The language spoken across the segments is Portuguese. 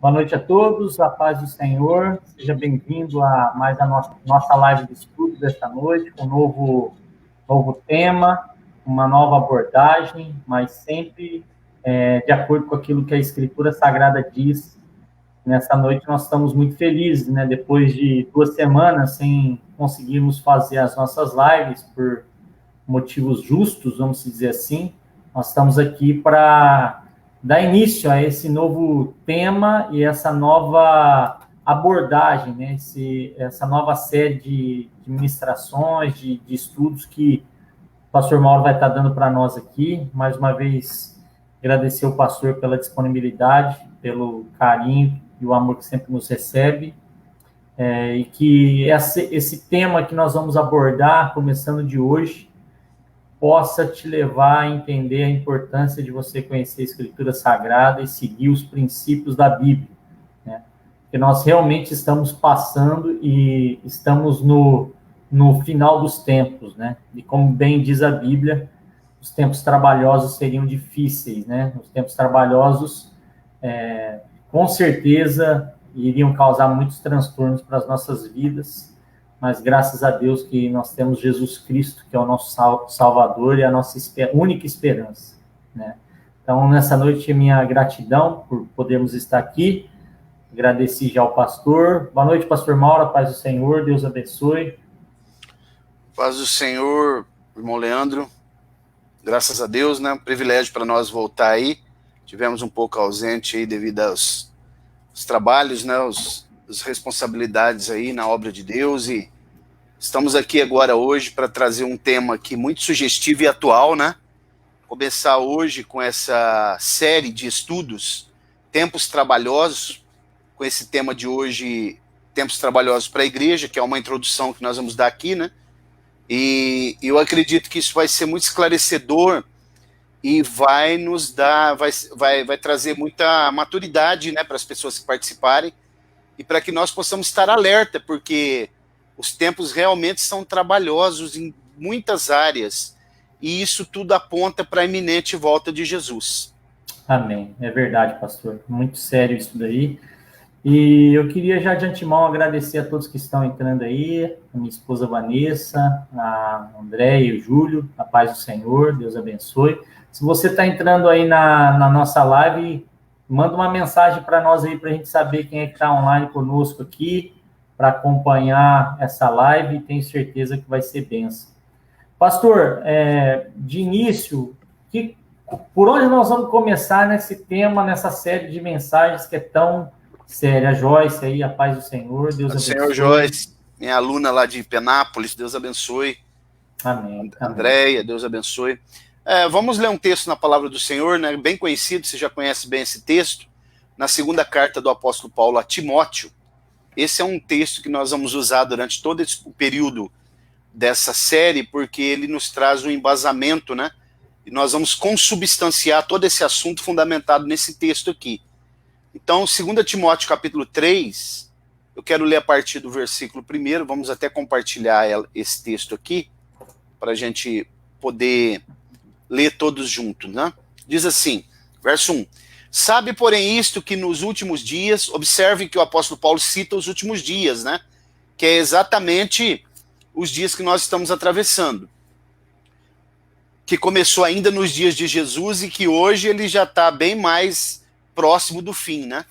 Boa noite a todos, a paz do Senhor. Seja bem-vindo a mais a nossa live de estudo desta noite, com um novo tema, uma nova abordagem, mas sempre de acordo com aquilo que a Escritura Sagrada diz. Nessa noite nós estamos muito felizes, né? Depois de 2 semanas sem conseguirmos fazer as nossas lives por motivos justos, vamos dizer assim, nós estamos aqui para dar início a esse novo tema e essa nova abordagem, né? Essa nova série de ministrações, de estudos que o pastor Mauro vai estar dando para nós aqui. Mais uma vez, agradecer ao pastor pela disponibilidade, pelo carinho e o amor que sempre nos recebe. E que esse tema que nós vamos abordar, começando de hoje, possa te levar a entender a importância de você conhecer a Escritura Sagrada e seguir os princípios da Bíblia, né? Porque nós realmente estamos passando e estamos no final dos tempos, né? E como bem diz a Bíblia, os tempos trabalhosos seriam difíceis, né? Os tempos trabalhosos, com certeza, iriam causar muitos transtornos para as nossas vidas, mas graças a Deus que nós temos Jesus Cristo, que é o nosso Salvador e a nossa única esperança, né? Então, nessa noite, minha gratidão por podermos estar aqui. Agradeci já ao pastor. Boa noite, pastor Mauro, paz do Senhor, Deus abençoe. Paz do Senhor, irmão Leandro. Graças a Deus, né? Um privilégio para nós voltar aí. Tivemos um pouco ausente aí devido aos trabalhos, né? As responsabilidades aí na obra de Deus, e estamos aqui agora hoje para trazer um tema aqui muito sugestivo e atual, né? Começar hoje com essa série de estudos, Tempos Trabalhosos, com esse tema de hoje, Tempos Trabalhosos para a Igreja, que é uma introdução que nós vamos dar aqui, né? E eu acredito que isso vai ser muito esclarecedor e vai nos dar, vai trazer muita maturidade, né, para as pessoas que participarem, e para que nós possamos estar alerta, porque os tempos realmente são trabalhosos em muitas áreas, e isso tudo aponta para a iminente volta de Jesus. Amém. É verdade, pastor. Muito sério isso daí. E eu queria já de antemão agradecer a todos que estão entrando aí, a minha esposa Vanessa, a André e o Júlio, a paz do Senhor, Deus abençoe. Se você está entrando aí na nossa live, manda uma mensagem para nós aí, para a gente saber quem é que está online conosco aqui, para acompanhar essa live, e tenho certeza que vai ser bênção. Pastor, de início, por onde nós vamos começar nesse tema, nessa série de mensagens que é tão séria? Joyce aí, a paz do Senhor, Deus abençoe. Senhor Joyce, minha aluna lá de Penápolis, Deus abençoe. Amém. Andréia, Deus abençoe. Vamos ler um texto na palavra do Senhor, né, bem conhecido, você já conhece bem esse texto, na segunda carta do apóstolo Paulo a Timóteo. Esse é um texto que nós vamos usar durante todo esse período dessa série, porque ele nos traz um embasamento, né, e nós vamos consubstanciar todo esse assunto fundamentado nesse texto aqui. Então, 2 Timóteo capítulo 3, eu quero ler a partir do versículo 1, vamos até compartilhar esse texto aqui, para a gente poder ler todos juntos, né? Diz assim, verso 1, sabe, porém, isto, que nos últimos dias, observe que o apóstolo Paulo cita os últimos dias, né? Que é exatamente os dias que nós estamos atravessando, que começou ainda nos dias de Jesus e que hoje ele já está bem mais próximo do fim, né?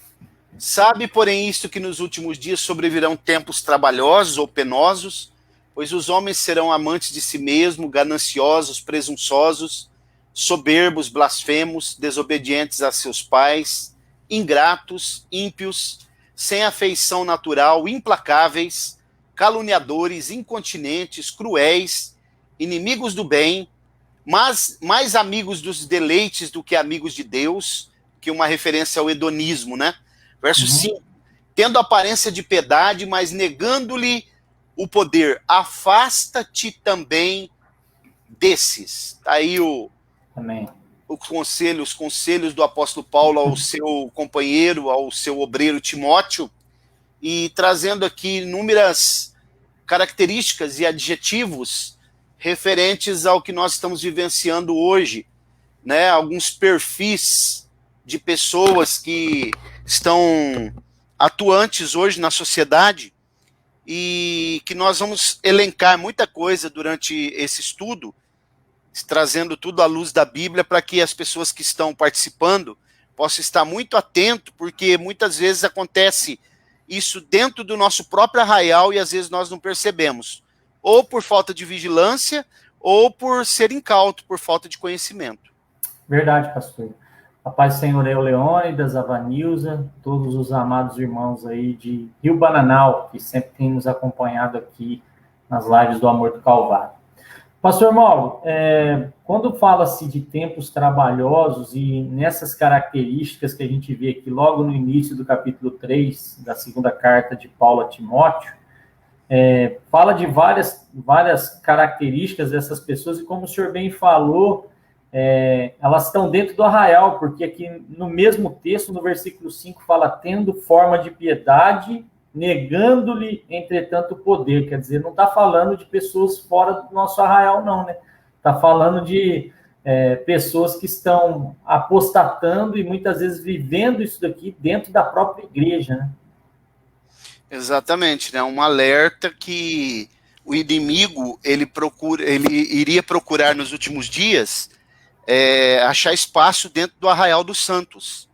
Sabe, porém, isto, que nos últimos dias sobrevirão tempos trabalhosos ou penosos, pois os homens serão amantes de si mesmos, gananciosos, presunçosos, soberbos, blasfemos, desobedientes a seus pais, ingratos, ímpios, sem afeição natural, implacáveis, caluniadores, incontinentes, cruéis, inimigos do bem, mas mais amigos dos deleites do que amigos de Deus, que uma referência ao hedonismo, né? Verso 5, tendo aparência de piedade, mas negando-lhe o poder, afasta-te também desses. Tá aí os conselhos do apóstolo Paulo ao seu companheiro, ao seu obreiro Timóteo, e trazendo aqui inúmeras características e adjetivos referentes ao que nós estamos vivenciando hoje, né? Alguns perfis de pessoas que estão atuantes hoje na sociedade e que nós vamos elencar muita coisa durante esse estudo, trazendo tudo à luz da Bíblia para que as pessoas que estão participando possam estar muito atentos, porque muitas vezes acontece isso dentro do nosso próprio arraial e às vezes nós não percebemos, ou por falta de vigilância, ou por ser incauto, por falta de conhecimento. Verdade, pastor. A paz do Senhor é o Leônidas, a Vanilza, todos os amados irmãos aí de Rio Bananal, que sempre tem nos acompanhado aqui nas lives do Amor do Calvário. Pastor Mauro, quando fala-se de tempos trabalhosos e nessas características que a gente vê aqui logo no início do capítulo 3 da segunda carta de Paulo a Timóteo, fala de várias características dessas pessoas e como o senhor bem falou, elas estão dentro do arraial, porque aqui no mesmo texto, no versículo 5, fala tendo forma de piedade, negando-lhe, entretanto, o poder. Quer dizer, não está falando de pessoas fora do nosso arraial, não, né? Está falando de pessoas que estão apostatando e muitas vezes vivendo isso daqui dentro da própria igreja, né? Exatamente, né? Um alerta que o inimigo ele iria procurar nos últimos dias achar espaço dentro do arraial dos santos.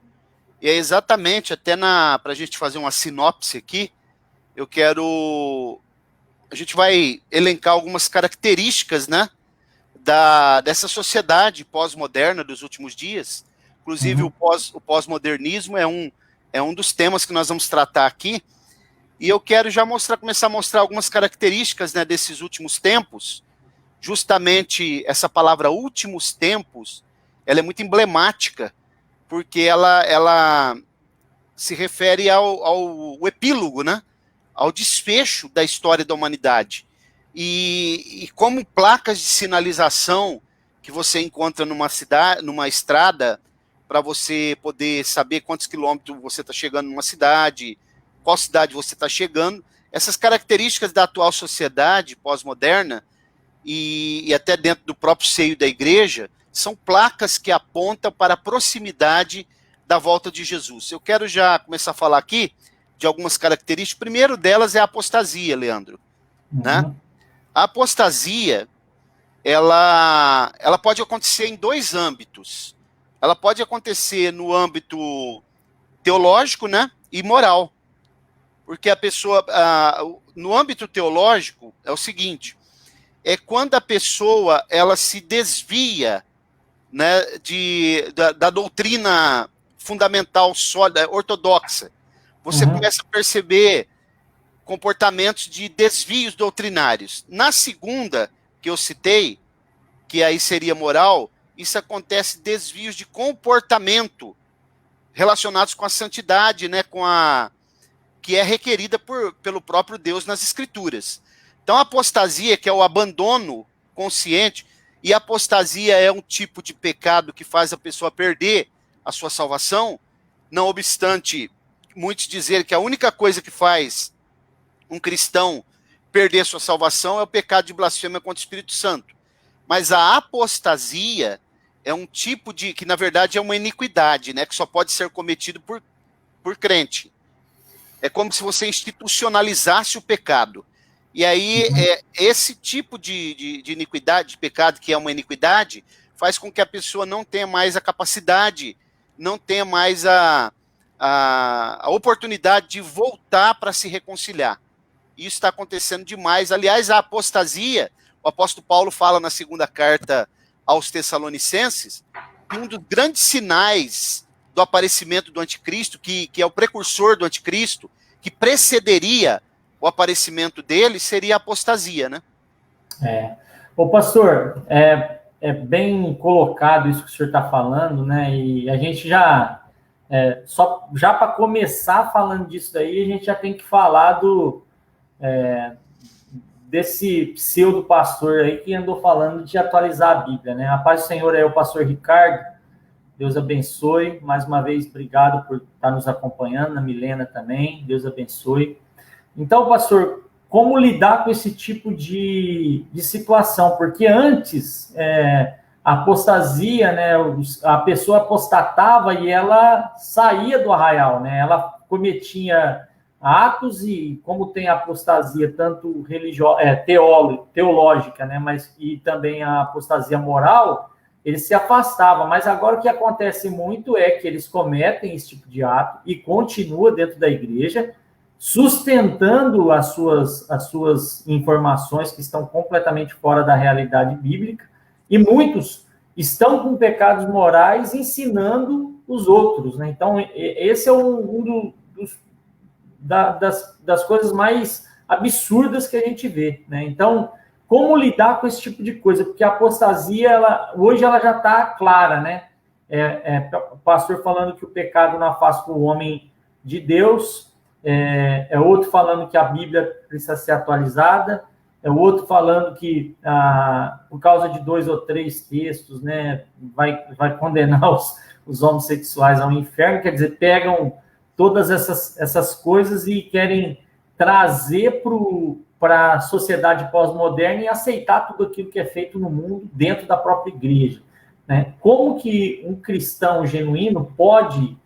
E é exatamente, até para a gente fazer uma sinopse aqui, a gente vai elencar algumas características, né, dessa sociedade pós-moderna dos últimos dias. Inclusive, o pós-modernismo é um dos temas que nós vamos tratar aqui. E eu quero já começar a mostrar algumas características, né, desses últimos tempos. Justamente essa palavra últimos tempos, ela é muito emblemática, porque ela se refere ao epílogo, né? Ao desfecho da história da humanidade. E como placas de sinalização que você encontra numa estrada, para você poder saber quantos quilômetros você está chegando numa cidade, qual cidade você está chegando, essas características da atual sociedade pós-moderna, e até dentro do próprio seio da igreja, são placas que apontam para a proximidade da volta de Jesus. Eu quero já começar a falar aqui de algumas características. O primeiro delas é a apostasia, Leandro. Né? A apostasia, ela pode acontecer em dois âmbitos. Ela pode acontecer no âmbito teológico, né, e moral. Porque a pessoa, no âmbito teológico, é o seguinte, é quando a pessoa ela se desvia, né, da doutrina fundamental, sólida, ortodoxa. Você começa a perceber comportamentos de desvios doutrinários. Na segunda, que eu citei, que aí seria moral, isso acontece desvios de comportamento relacionados com a santidade, né, que é requerida pelo próprio Deus nas Escrituras. Então, a apostasia, que é o abandono consciente, e a apostasia é um tipo de pecado que faz a pessoa perder a sua salvação, não obstante muitos dizerem que a única coisa que faz um cristão perder a sua salvação é o pecado de blasfêmia contra o Espírito Santo. Mas a apostasia é um tipo que na verdade é uma iniquidade, né, que só pode ser cometido por crente. É como se você institucionalizasse o pecado. E aí, esse tipo de iniquidade, de pecado, que é uma iniquidade, faz com que a pessoa não tenha mais a capacidade, não tenha mais a oportunidade de voltar para se reconciliar. Isso está acontecendo demais. Aliás, a apostasia, o apóstolo Paulo fala na segunda carta aos Tessalonicenses, que um dos grandes sinais do aparecimento do anticristo, que é o precursor do anticristo, que precederia o aparecimento dele, seria a apostasia, né? Ô, pastor, é bem colocado isso que o senhor está falando, né? E a gente já para começar falando disso daí, a gente já tem que falar desse pseudo pastor aí que andou falando de atualizar a Bíblia, né? A paz do Senhor é o pastor Ricardo. Deus abençoe. Mais uma vez, obrigado por estar nos acompanhando. A Milena também. Deus abençoe. Então, pastor, como lidar com esse tipo de situação? Porque antes, a apostasia, né, a pessoa apostatava e ela saía do arraial, né, ela cometia atos e, como tem a apostasia tanto teológica, né, mas e também a apostasia moral, eles se afastavam. Mas agora o que acontece muito é que eles cometem esse tipo de ato e continua dentro da igreja, sustentando as suas informações que estão completamente fora da realidade bíblica, e muitos estão com pecados morais ensinando os outros, né? Então, esse é das coisas mais absurdas que a gente vê, né? Então, como lidar com esse tipo de coisa? Porque a apostasia, hoje ela já está clara, né? O pastor falando que o pecado não afasta o homem de Deus, outro falando que a Bíblia precisa ser atualizada, o outro falando que, por causa de 2 ou 3 textos, né, vai condenar os homossexuais ao inferno. Quer dizer, pegam todas essas coisas e querem trazer para a sociedade pós-moderna e aceitar tudo aquilo que é feito no mundo dentro da própria igreja, né? Como que um cristão genuíno pode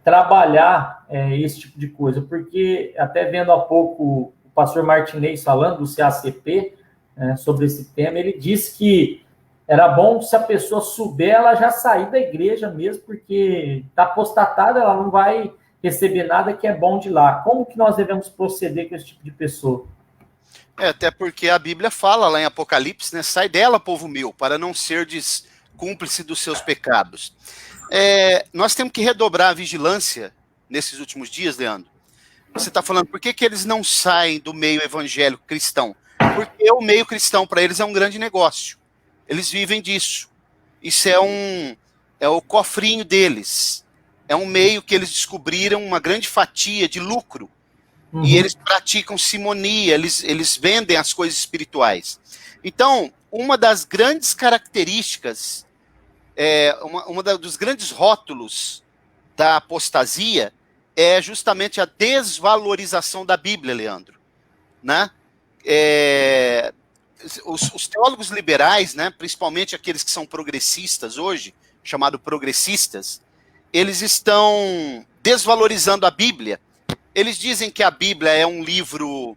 trabalhar esse tipo de coisa? Porque, até vendo há pouco o pastor Martinez falando do CACP, sobre esse tema, ele disse que era bom se a pessoa souber, ela já sair da igreja mesmo, porque está apostatada, ela não vai receber nada que é bom de lá. Como que nós devemos proceder com esse tipo de pessoa? Até porque a Bíblia fala lá em Apocalipse, né? Sai dela, povo meu, para não serdes cúmplice dos seus pecados. Nós temos que redobrar a vigilância nesses últimos dias, Leandro. Você está falando, por que eles não saem do meio evangélico cristão? Porque o meio cristão, para eles, é um grande negócio. Eles vivem disso. Isso é o cofrinho deles. É um meio que eles descobriram uma grande fatia de lucro. Uhum. E eles praticam simonia, eles vendem as coisas espirituais. Então, uma das grandes características, dos grandes rótulos da apostasia é justamente a desvalorização da Bíblia, Leandro, né? Os teólogos liberais, né, principalmente aqueles que são progressistas hoje, chamados progressistas, eles estão desvalorizando a Bíblia. Eles dizem que a Bíblia é um livro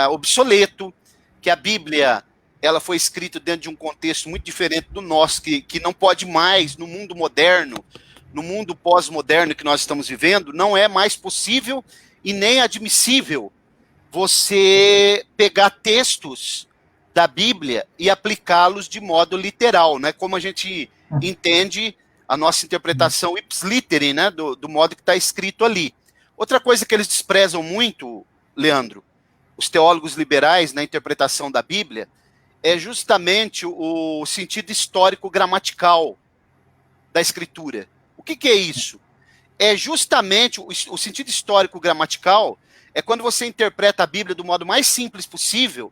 obsoleto, que a Bíblia ela foi escrita dentro de um contexto muito diferente do nosso, que não pode mais, no mundo moderno, no mundo pós-moderno que nós estamos vivendo, não é mais possível e nem admissível você pegar textos da Bíblia e aplicá-los de modo literal, né? Como a gente entende a nossa interpretação ipsiliteri, né? Do modo que está escrito ali. Outra coisa que eles desprezam muito, Leandro, os teólogos liberais na interpretação da Bíblia, é justamente o sentido histórico gramatical da Escritura. O que é isso? É justamente o sentido histórico gramatical é quando você interpreta a Bíblia do modo mais simples possível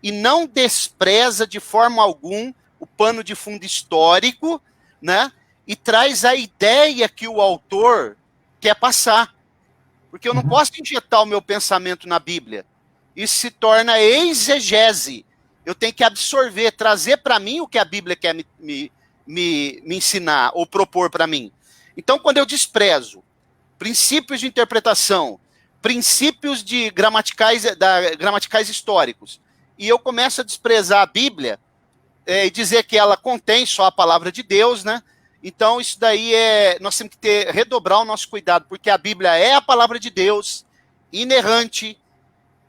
e não despreza de forma alguma o pano de fundo histórico, né? E traz a ideia que o autor quer passar. Porque eu não posso injetar o meu pensamento na Bíblia. Isso se torna exegese. Eu tenho que absorver, trazer para mim o que a Bíblia quer me ensinar ou propor para mim. Então, quando eu desprezo princípios de interpretação, princípios de gramaticais históricos, e eu começo a desprezar a Bíblia e dizer que ela contém só a palavra de Deus, né? Então, isso daí nós temos que redobrar o nosso cuidado, porque a Bíblia é a palavra de Deus, inerrante,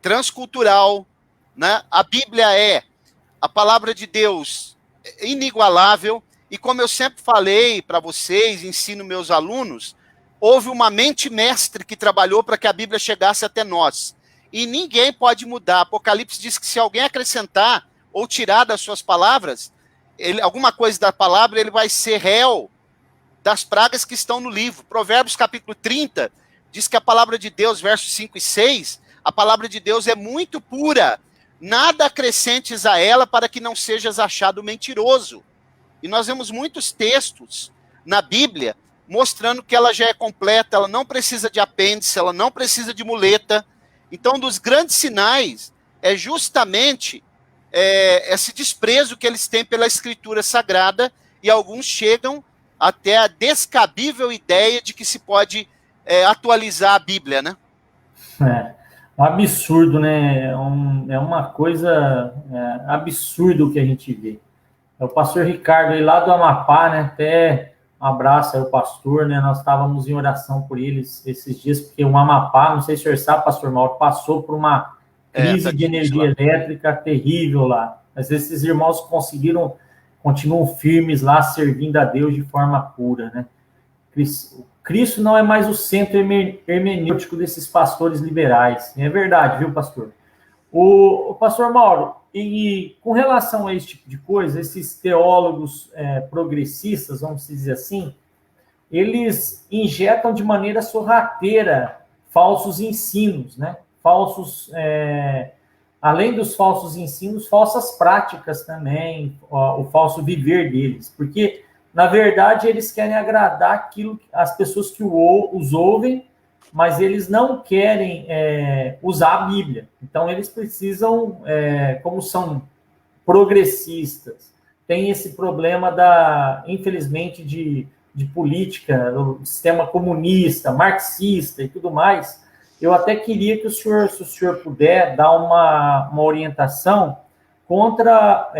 transcultural, né? A Bíblia é a palavra de Deus inigualável, e como eu sempre falei para vocês, ensino meus alunos, houve uma mente mestre que trabalhou para que a Bíblia chegasse até nós. E ninguém pode mudar. Apocalipse diz que se alguém acrescentar ou tirar das suas palavras, alguma coisa da palavra, ele vai ser réu das pragas que estão no livro. Provérbios capítulo 30 diz que a palavra de Deus, versos 5 e 6, a palavra de Deus é muito pura. Nada acrescentes a ela para que não sejas achado mentiroso. E nós vemos muitos textos na Bíblia mostrando que ela já é completa, ela não precisa de apêndice, ela não precisa de muleta. Então, um dos grandes sinais é justamente esse desprezo que eles têm pela Escritura Sagrada, e alguns chegam até a descabível ideia de que se pode atualizar a Bíblia, né? Um absurdo, né? É uma coisa absurda o que a gente vê. É o pastor Ricardo aí lá do Amapá, né? Até um abraço aí ao pastor, né? Nós estávamos em oração por eles esses dias, porque o Amapá, não sei se o senhor sabe, pastor Mauro, passou por uma crise de energia elétrica terrível lá. Mas esses irmãos continuam firmes lá, servindo a Deus de forma pura, né? Cristo não é mais o centro hermenêutico desses pastores liberais. É verdade, viu, pastor? O pastor Mauro, e com relação a esse tipo de coisa, esses teólogos progressistas, vamos dizer assim, eles injetam de maneira sorrateira falsos ensinos, né? Além dos falsos ensinos, falsas práticas também, o falso viver deles, porque, na verdade, eles querem agradar as pessoas que os ouvem, mas eles não querem usar a Bíblia. Então, eles precisam, como são progressistas, tem esse problema infelizmente, de política, do sistema comunista, marxista e tudo mais. Eu até queria que se o senhor puder dar uma orientação contra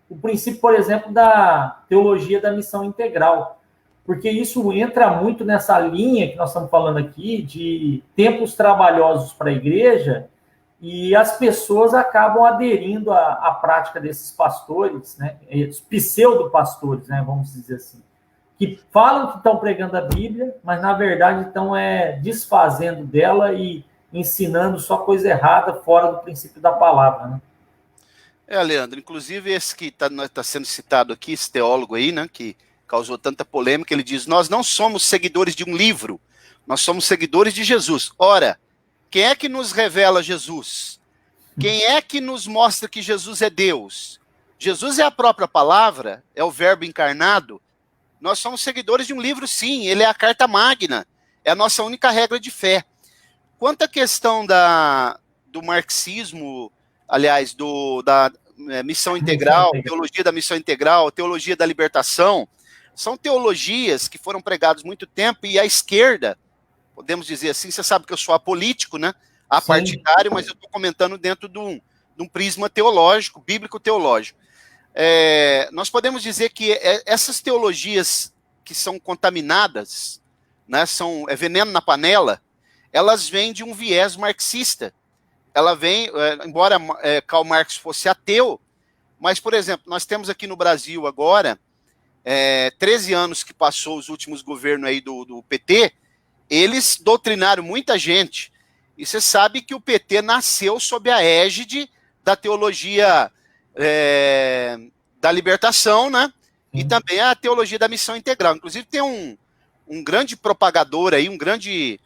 o princípio, por exemplo, da teologia da missão integral, porque isso entra muito nessa linha que nós estamos falando aqui, de tempos trabalhosos para a igreja, e as pessoas acabam aderindo à prática desses pastores, né, pseudo-pastores, né, vamos dizer assim, que falam que estão pregando a Bíblia, mas, na verdade, estão desfazendo dela e ensinando só coisa errada fora do princípio da palavra, né? Leandro, inclusive esse que está sendo citado aqui, esse teólogo aí, né, que causou tanta polêmica, ele diz: nós não somos seguidores de um livro, nós somos seguidores de Jesus. Ora, quem é que nos revela Jesus? Quem é que nos mostra que Jesus é Deus? Jesus é a própria palavra, é o verbo encarnado. Nós somos seguidores de um livro, sim, ele é a carta magna, é a nossa única regra de fé. Quanto à questão do marxismo, aliás, da missão integral, teologia da missão integral, teologia da libertação, são teologias que foram pregadas muito tempo, e a esquerda, podemos dizer assim, você sabe que eu sou apolítico, né? Apartidário, mas eu estou comentando dentro de um prisma teológico, bíblico-teológico. Nós podemos dizer que essas teologias que são contaminadas, né, é veneno na panela, elas vêm de um viés marxista. Ela vem, embora Karl Marx fosse ateu, mas, por exemplo, nós temos aqui no Brasil agora, 13 anos que passou os últimos governos aí do PT, eles doutrinaram muita gente. E você sabe que o PT nasceu sob a égide da teologia da libertação, né? E também a teologia da missão integral. Inclusive tem um grande propagador aí, um grande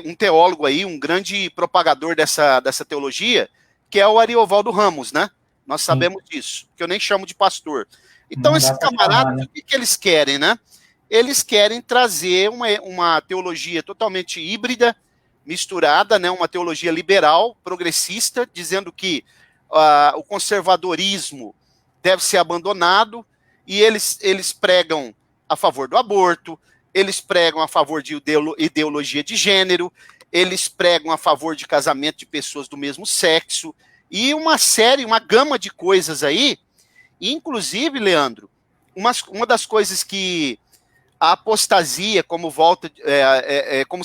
um teólogo aí, um grande propagador dessa teologia, que é o Ariovaldo Ramos, né? Nós sabemos disso, que eu nem chamo de pastor. Então, esses camaradas, o que eles querem, né? Eles querem trazer uma teologia totalmente híbrida, misturada, né? Uma teologia liberal, progressista, dizendo que o conservadorismo deve ser abandonado, e eles pregam a favor do aborto, eles pregam a favor de ideologia de gênero, eles pregam a favor de casamento de pessoas do mesmo sexo, e uma gama de coisas aí. Inclusive, Leandro, uma das coisas que a apostasia, como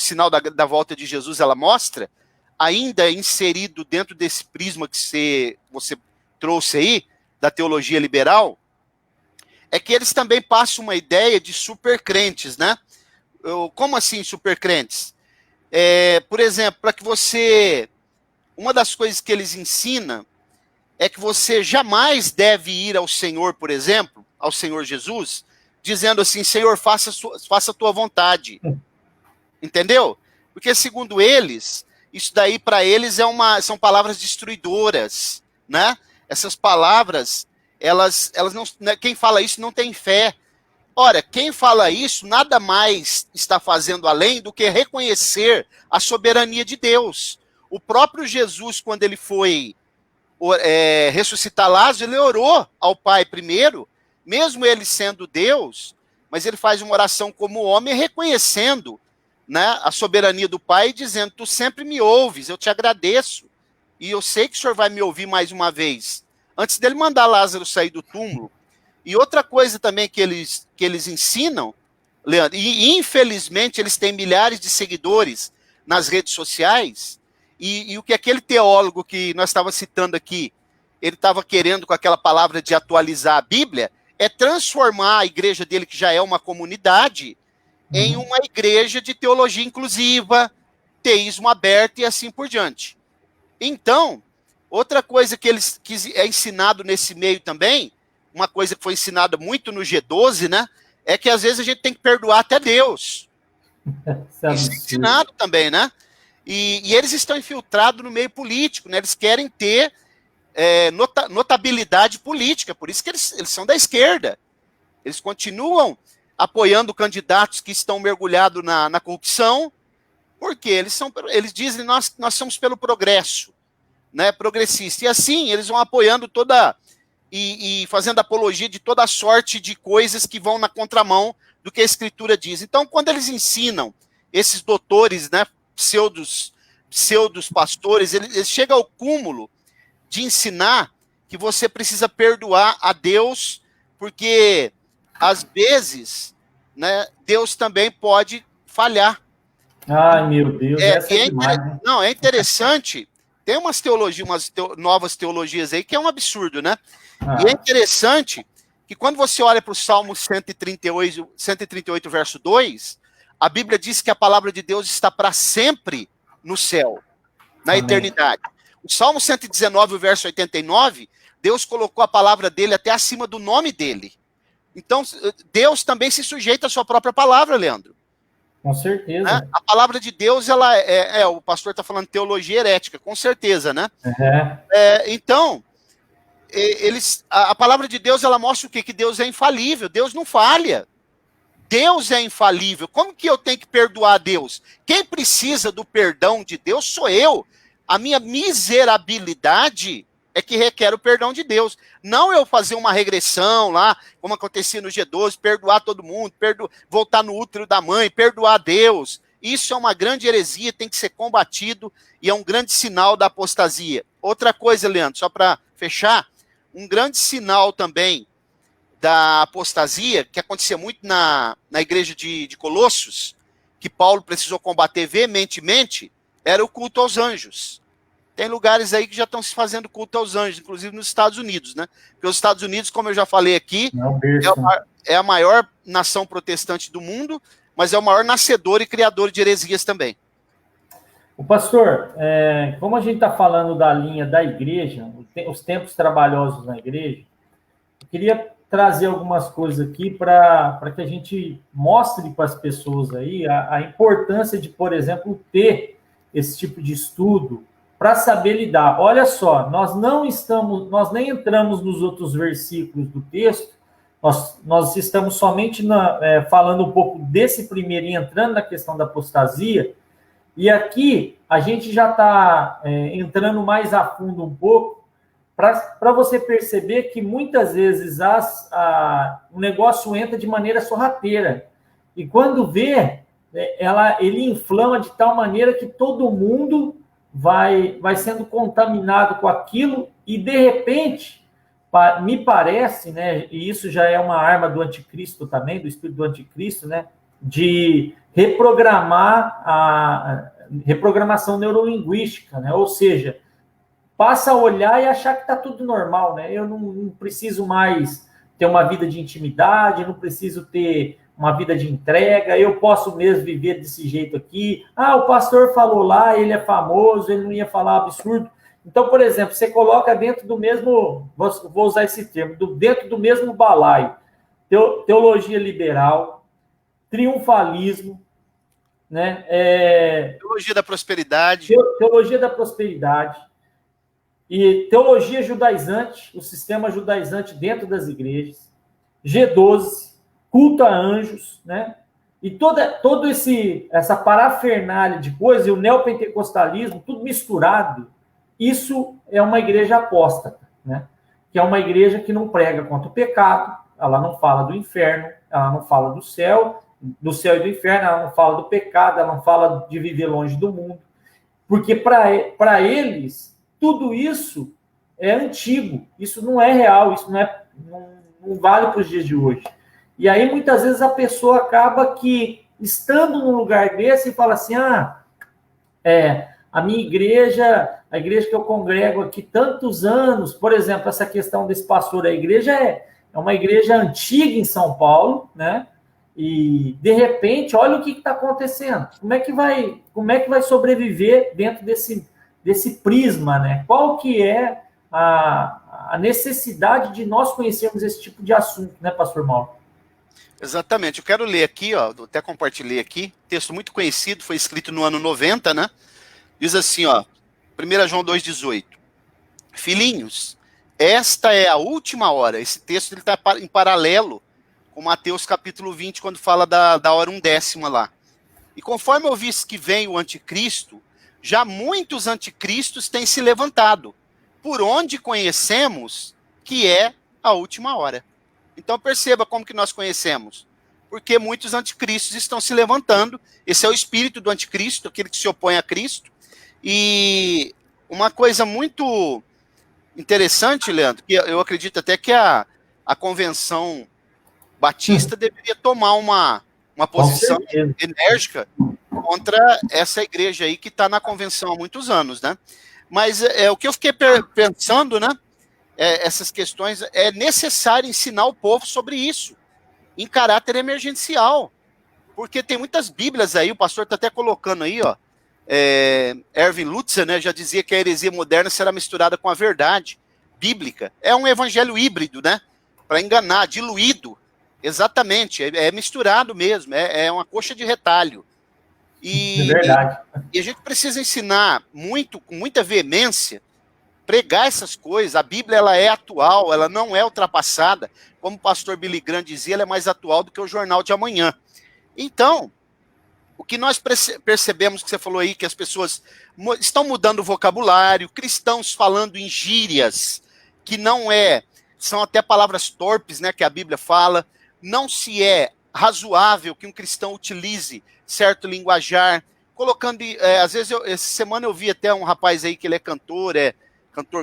sinal da volta de Jesus, ela mostra, ainda inserido dentro desse prisma que você trouxe aí, da teologia liberal, é que eles também passam uma ideia de supercrentes, né? Como assim supercrentes? Por exemplo, para que você... Uma das coisas que eles ensinam é que você jamais deve ir ao Senhor, por exemplo, ao Senhor Jesus, dizendo assim: Senhor, faça a tua vontade. Entendeu? Porque, segundo eles, isso daí para eles são palavras destruidoras, né? Essas palavras, elas não, quem fala isso não tem fé. Ora, quem fala isso nada mais está fazendo além do que reconhecer a soberania de Deus. O próprio Jesus, quando ele foi ressuscitar Lázaro, ele orou ao Pai primeiro, mesmo ele sendo Deus, mas ele faz uma oração como homem, reconhecendo, né, a soberania do Pai, e dizendo: tu sempre me ouves, eu te agradeço, e eu sei que o Senhor vai me ouvir mais uma vez, antes dele mandar Lázaro sair do túmulo. E outra coisa também que eles ensinam, Leandro, e infelizmente eles têm milhares de seguidores nas redes sociais, e o que aquele teólogo que nós estávamos citando aqui, ele estava querendo com aquela palavra de atualizar a Bíblia, é transformar a igreja dele, que já é uma comunidade, em uma igreja de teologia inclusiva, teísmo aberto e assim por diante. Então, outra coisa que é ensinado nesse meio também, uma coisa que foi ensinada muito no G12, né, é que às vezes a gente tem que perdoar até Deus. Isso é ensinado também, né? E eles estão infiltrados no meio político, né? Eles querem ter notabilidade política, por isso que eles são da esquerda. Eles continuam apoiando candidatos que estão mergulhados na corrupção, porque eles dizem: nós somos pelo progresso, né, progressista. E assim, eles vão apoiando e fazendo apologia de toda sorte de coisas que vão na contramão do que a Escritura diz. Então, quando eles ensinam esses doutores, né, pseudos pastores, eles chegam ao cúmulo de ensinar que você precisa perdoar a Deus, porque, às vezes, né, Deus também pode falhar. Ai, meu Deus, essa é demais, né? Não, é interessante. Tem umas novas teologias aí que é um absurdo, né? E é interessante que quando você olha para o Salmo 138, verso 2, a Bíblia diz que a palavra de Deus está para sempre no céu, na eternidade. O Salmo 119, verso 89, Deus colocou a palavra dele até acima do nome dele. Então, Deus também se sujeita à sua própria palavra, Leandro. Com certeza. Né? A palavra de Deus, ela o pastor está falando teologia herética, com certeza, né? Então, a palavra de Deus, ela mostra o quê? Que Deus é infalível, Deus não falha. Deus é infalível. Como que eu tenho que perdoar a Deus? Quem precisa do perdão de Deus sou eu. A minha miserabilidade é que requer o perdão de Deus. Não eu fazer uma regressão lá, como acontecia no G12, perdoar todo mundo, voltar no útero da mãe, perdoar a Deus. Isso é uma grande heresia, tem que ser combatido e é um grande sinal da apostasia. Outra coisa, Leandro, só para fechar, um grande sinal também da apostasia, que acontecia muito na igreja de Colossos, que Paulo precisou combater veementemente, era o culto aos anjos. Tem lugares aí que já estão se fazendo culto aos anjos, inclusive nos Estados Unidos, né? Porque os Estados Unidos, como eu já falei aqui, é a maior nação protestante do mundo, mas é o maior nascedor e criador de heresias também. O pastor, como a gente está falando da linha da igreja, os tempos trabalhosos na igreja, eu queria trazer algumas coisas aqui para que a gente mostre para as pessoas aí a importância de, por exemplo, ter esse tipo de estudo para saber lidar. Olha só, nós nem entramos nos outros versículos do texto, nós estamos somente falando um pouco desse primeiro e entrando na questão da apostasia, e aqui a gente já está entrando mais a fundo um pouco, para você perceber que muitas vezes o negócio entra de maneira sorrateira. E quando vê, ele inflama de tal maneira que todo mundo vai sendo contaminado com aquilo e, de repente, me parece, né, e isso já é uma arma do anticristo também, do espírito do anticristo, né, de reprogramar a reprogramação neurolinguística, né, ou seja, passa a olhar e achar que está tudo normal, né? Eu não preciso mais ter uma vida de intimidade, não preciso ter uma vida de entrega, eu posso mesmo viver desse jeito aqui. O pastor falou lá, ele é famoso, ele não ia falar absurdo. Então, por exemplo, você coloca dentro do mesmo, vou usar esse termo, dentro do mesmo balaio, teologia liberal, triunfalismo, né? Teologia da prosperidade. Teologia da prosperidade. E teologia judaizante, o sistema judaizante dentro das igrejas, G12, culto a anjos, né? E toda essa parafernália de coisa, e o neopentecostalismo, tudo misturado, isso é uma igreja apóstata, né? Que é uma igreja que não prega contra o pecado, ela não fala do inferno, ela não fala do céu e do inferno, ela não fala do pecado, ela não fala de viver longe do mundo, porque para eles tudo isso é antigo, isso não é real, isso não vale para os dias de hoje. E aí muitas vezes a pessoa acaba que estando num lugar desse e fala assim, a minha igreja, a igreja que eu congrego aqui tantos anos, por exemplo, essa questão desse pastor, a igreja é uma igreja antiga em São Paulo, né? E de repente, olha o que está acontecendo. Como é que vai sobreviver dentro desse prisma, né? Qual que é a necessidade de nós conhecermos esse tipo de assunto, né, pastor Mauro? Exatamente. Eu quero ler aqui, até compartilhei aqui, texto muito conhecido, foi escrito no ano 90, né? Diz assim, 1 João 2,18. Filhinhos, esta é a última hora. Esse texto está em paralelo com Mateus capítulo 20, quando fala da hora 1/10 lá. E conforme eu vi que vem o anticristo, já muitos anticristos têm se levantado, por onde conhecemos que é a última hora. Então perceba como que nós conhecemos. Porque muitos anticristos estão se levantando. Esse é o espírito do anticristo, aquele que se opõe a Cristo. E uma coisa muito interessante, Leandro, que eu acredito até que a convenção batista deveria tomar uma posição enérgica contra essa igreja aí que está na convenção há muitos anos, né? Mas o que eu fiquei pensando, né? Essas questões, é necessário ensinar o povo sobre isso, em caráter emergencial, porque tem muitas bíblias aí, o pastor está até colocando aí, Erwin Lutzer, né, já dizia que a heresia moderna será misturada com a verdade bíblica. É um evangelho híbrido, né, para enganar, diluído, exatamente, é misturado mesmo, é uma coxa de retalho. É verdade. E a gente precisa ensinar com muita veemência, pregar essas coisas. A Bíblia, ela é atual, ela não é ultrapassada. Como o pastor Billy Graham dizia, ela é mais atual do que o jornal de amanhã. Então, o que nós percebemos, que você falou aí, que as pessoas estão mudando o vocabulário, cristãos falando em gírias, que são até palavras torpes, né, que a Bíblia fala. Não se é razoável que um cristão utilize certo linguajar, colocando, às vezes, essa semana eu vi até um rapaz aí que ele é cantor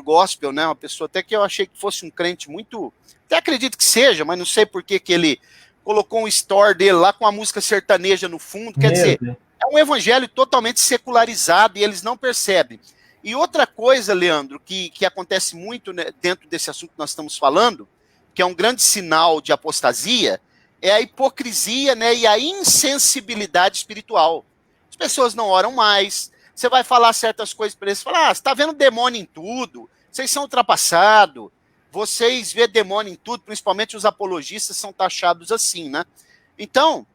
gospel, né? Uma pessoa até que eu achei que fosse um crente muito... Até acredito que seja, mas não sei por que ele colocou um store dele lá com a música sertaneja no fundo. Quer dizer, é um evangelho totalmente secularizado e eles não percebem. E outra coisa, Leandro, que acontece muito, né, dentro desse assunto que nós estamos falando, que é um grande sinal de apostasia, é a hipocrisia, né, e a insensibilidade espiritual. As pessoas não oram mais. Você vai falar certas coisas para eles, falar, você está vendo demônio em tudo, vocês são ultrapassados, vocês vê demônio em tudo, principalmente os apologistas são taxados assim, né? Então,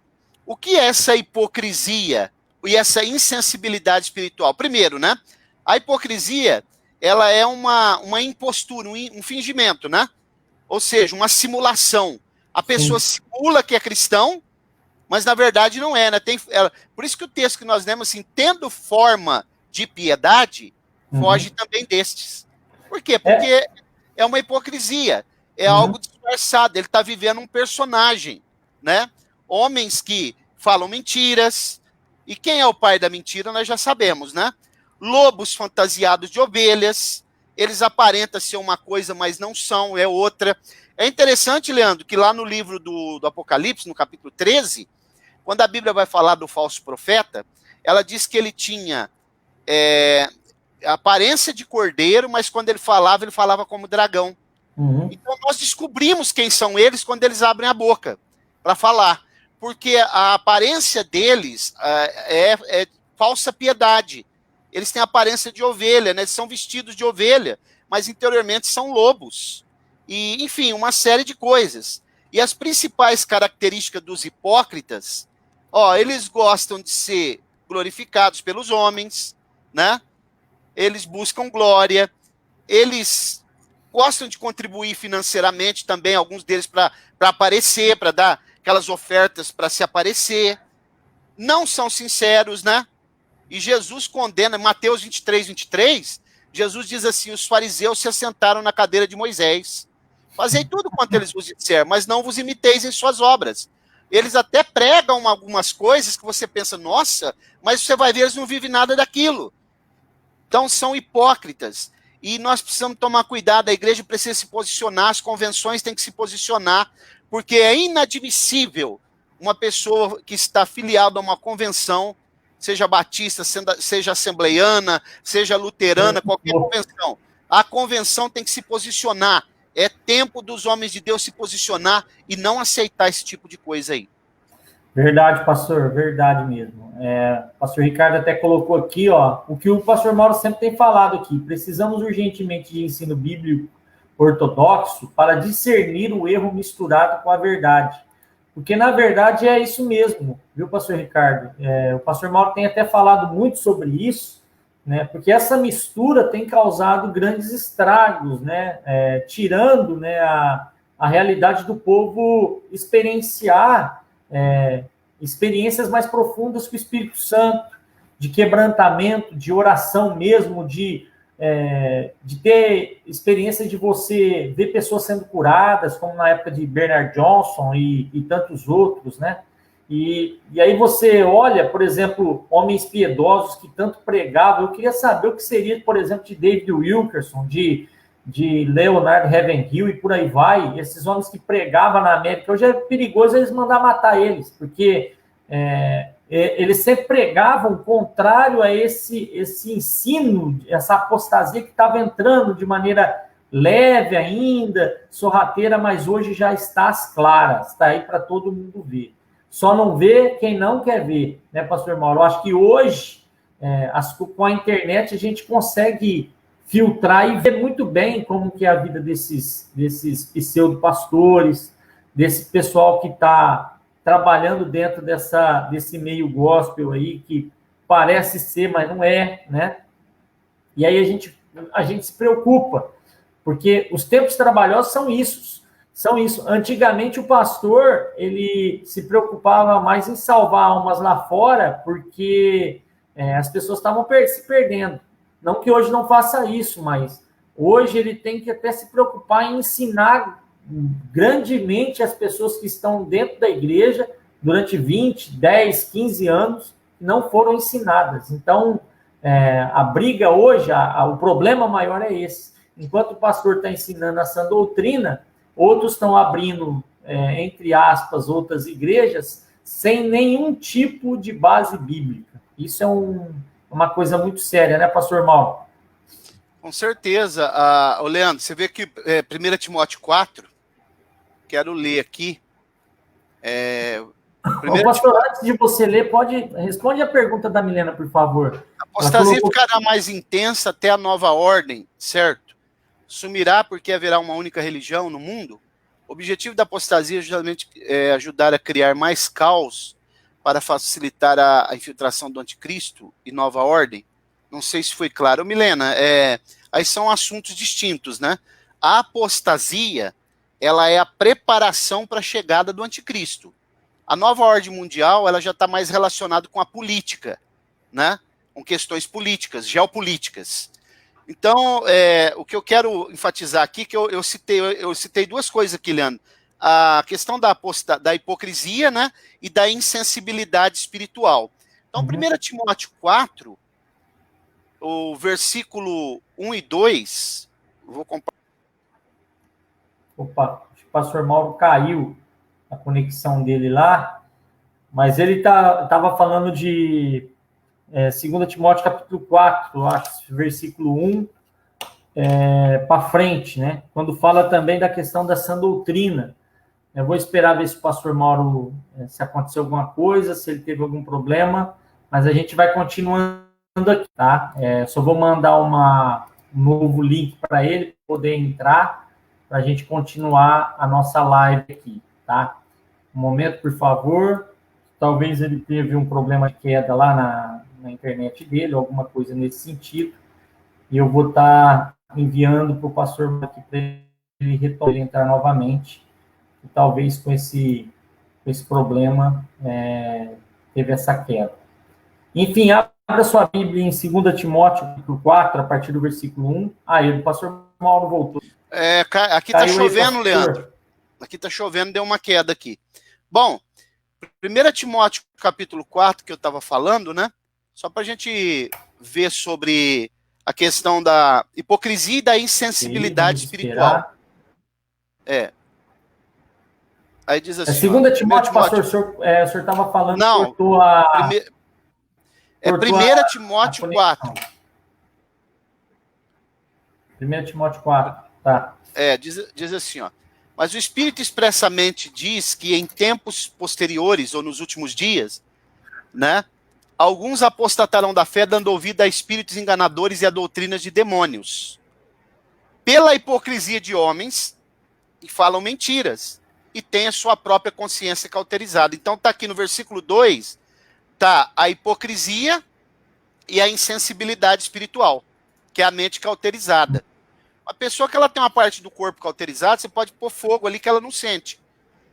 o que é essa hipocrisia e essa insensibilidade espiritual? Primeiro, né? A hipocrisia, ela é uma impostura, um fingimento, né? Ou seja, uma simulação. A pessoa simula que é cristão, mas na verdade não é, né? Por isso que o texto que nós lemos, assim, tendo forma de piedade, foge também destes. Por quê? Porque é uma hipocrisia, é algo disfarçado, ele está vivendo um personagem, né? Homens que falam mentiras, e quem é o pai da mentira nós já sabemos, né? Lobos fantasiados de ovelhas, eles aparentam ser uma coisa, mas não são, é outra. É interessante, Leandro, que lá no livro do Apocalipse, no capítulo 13, quando a Bíblia vai falar do falso profeta, ela diz que ele tinha a aparência de cordeiro, mas quando ele falava como dragão. Então nós descobrimos quem são eles quando eles abrem a boca para falar, porque a aparência deles é falsa piedade. Eles têm a aparência de ovelha, né? Eles são vestidos de ovelha, mas interiormente são lobos. E, enfim, uma série de coisas. E as principais características dos hipócritas, eles gostam de ser glorificados pelos homens, né? Eles buscam glória, eles gostam de contribuir financeiramente também, alguns deles para aparecer, para dar aquelas ofertas para se aparecer. Não são sinceros, né? E Jesus condena, Mateus 23, Jesus diz assim: os fariseus se assentaram na cadeira de Moisés. Fazei tudo quanto eles vos disser, mas não vos imiteis em suas obras. Eles até pregam algumas coisas que você pensa, nossa, mas você vai ver, eles não vivem nada daquilo. Então são hipócritas. E nós precisamos tomar cuidado, a igreja precisa se posicionar, as convenções têm que se posicionar, porque é inadmissível uma pessoa que está filiada a uma convenção, seja batista, seja assembleiana, seja luterana, qualquer convenção. A convenção tem que se posicionar. É tempo dos homens de Deus se posicionar e não aceitar esse tipo de coisa aí. Verdade, pastor, verdade mesmo. O pastor Ricardo até colocou aqui, ó, o que o pastor Mauro sempre tem falado aqui: precisamos urgentemente de ensino bíblico ortodoxo para discernir o erro misturado com a verdade. Porque, na verdade, é isso mesmo, viu, pastor Ricardo? O pastor Mauro tem até falado muito sobre isso, né? Porque essa mistura tem causado grandes estragos, né? Tirando, né, a realidade do povo experienciar experiências mais profundas com o Espírito Santo, de quebrantamento, de oração mesmo, de ter experiência de você ver pessoas sendo curadas, como na época de Bernard Johnson e tantos outros, né? E aí você olha, por exemplo, homens piedosos que tanto pregavam. Eu queria saber o que seria, por exemplo, de David Wilkerson, de Leonard Ravenhill e por aí vai, esses homens que pregavam na América. Hoje é perigoso eles mandar matar eles, porque eles sempre pregavam contrário a esse ensino, essa apostasia que estava entrando de maneira leve ainda, sorrateira, mas hoje já está às claras, está aí para todo mundo ver. Só não vê quem não quer ver, né, pastor Mauro? Eu acho que hoje, com a internet, a gente consegue filtrar e ver muito bem como que é a vida desses pseudo-pastores, desse pessoal que está trabalhando dentro desse meio gospel aí, que parece ser, mas não é, né? E aí a gente se preocupa, porque os tempos trabalhosos são isso. Antigamente o pastor, ele se preocupava mais em salvar almas lá fora, porque as pessoas estavam se perdendo. Não que hoje não faça isso, mas hoje ele tem que até se preocupar em ensinar grandemente as pessoas que estão dentro da igreja durante 20, 10, 15 anos, não foram ensinadas. Então, a briga hoje, o problema maior é esse. Enquanto o pastor está ensinando a sã doutrina, outros estão abrindo, entre aspas, outras igrejas, sem nenhum tipo de base bíblica. Isso é uma coisa muito séria, né, pastor Mauro? Com certeza. Leandro, você vê que 1 Timóteo 4, quero ler aqui. Pastor, antes de você ler, responde a pergunta da Milena, por favor. A apostasia ficará mais intensa até a nova ordem, certo? Sumirá porque haverá uma única religião no mundo? O objetivo da apostasia é justamente ajudar a criar mais caos para facilitar a infiltração do anticristo e nova ordem. Não sei se foi claro. Milena, aí são assuntos distintos, né? A apostasia, ela é a preparação para a chegada do anticristo. A nova ordem mundial, ela já está mais relacionada com a política, né? Com questões políticas, geopolíticas. Então, o que eu quero enfatizar aqui, que eu citei duas coisas aqui, Leandro. A questão da hipocrisia, né? E da insensibilidade espiritual. Então, 1 Timóteo 4, o versículo 1 e 2, vou compartilhar. Opa, o pastor Mauro caiu a conexão dele lá, mas ele estava falando de 2 Timóteo capítulo 4, eu acho, versículo 1 para frente, né? Quando fala também da questão da sã doutrina. Eu vou esperar ver se o pastor Mauro, se aconteceu alguma coisa, se ele teve algum problema, mas a gente vai continuando aqui, tá? Só vou mandar um novo link para ele poder entrar, para a gente continuar a nossa live aqui, tá? Um momento, por favor. Talvez ele teve um problema de queda lá na internet dele, alguma coisa nesse sentido, e eu vou estar enviando para o pastor aqui para ele entrar novamente, e talvez com esse problema teve essa queda. Enfim, Abra sua Bíblia em 2 Timóteo, capítulo 4, a partir do versículo 1. Aí, o pastor Mauro voltou. Aqui está chovendo, aí, Leandro. Aqui está chovendo, deu uma queda aqui. Bom, 1 Timóteo, capítulo 4, que eu estava falando, né? Só para a gente ver sobre a questão da hipocrisia e da insensibilidade espiritual. Aí diz assim... 2 Timóteo, pastor, o senhor estava falando não, que cortou a... 1 Timóteo 4. 1 Timóteo 4, tá. Diz assim, ó. Mas o Espírito expressamente diz que em tempos posteriores, ou nos últimos dias, né, alguns apostatarão da fé, dando ouvido a espíritos enganadores e a doutrinas de demônios, pela hipocrisia de homens, e falam mentiras, e têm a sua própria consciência cauterizada. Então está aqui no versículo 2, está a hipocrisia e a insensibilidade espiritual, que é a mente cauterizada. A pessoa que ela tem uma parte do corpo cauterizada, você pode pôr fogo ali que ela não sente.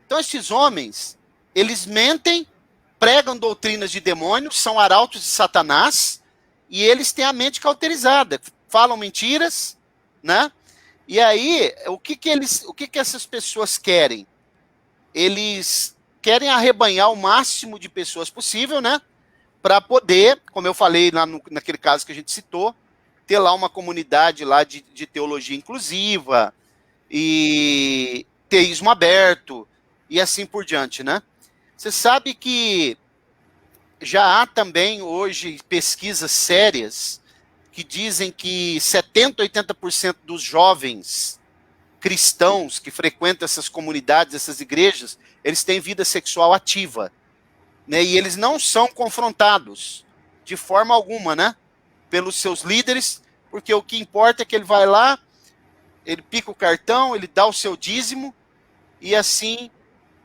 Então esses homens, eles mentem, pregam doutrinas de demônios, são arautos de Satanás, e eles têm a mente cauterizada, falam mentiras, né? E aí, o que essas pessoas querem? Eles querem arrebanhar o máximo de pessoas possível, né? Para poder, como eu falei lá naquele caso que a gente citou, ter lá uma comunidade lá de teologia inclusiva e teísmo aberto e assim por diante, né? Você sabe que já há também hoje pesquisas sérias que dizem que 70%, 80% dos jovens cristãos que frequentam essas comunidades, essas igrejas, eles têm vida sexual ativa, né? E eles não são confrontados de forma alguma, né? Pelos seus líderes, porque o que importa é que ele vai lá, ele pica o cartão, ele dá o seu dízimo, e assim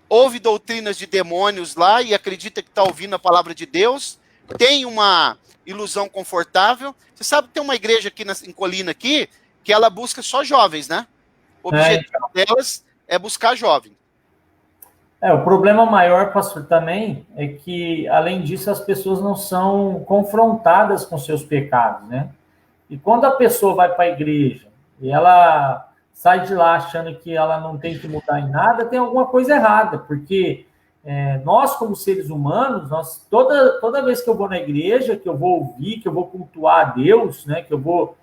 ouve doutrinas de demônios lá e acredita que está ouvindo a palavra de Deus, tem uma ilusão confortável. Você sabe que tem uma igreja aqui em Colina, aqui, que ela busca só jovens, né? O objetivo delas é buscar jovens. O problema maior, pastor, também é que, além disso, as pessoas não são confrontadas com seus pecados, né? E quando a pessoa vai para a igreja e ela sai de lá achando que ela não tem que mudar em nada, tem alguma coisa errada, porque nós, como seres humanos, toda vez que eu vou na igreja, que eu vou ouvir, que eu vou cultuar a Deus, né, que eu vou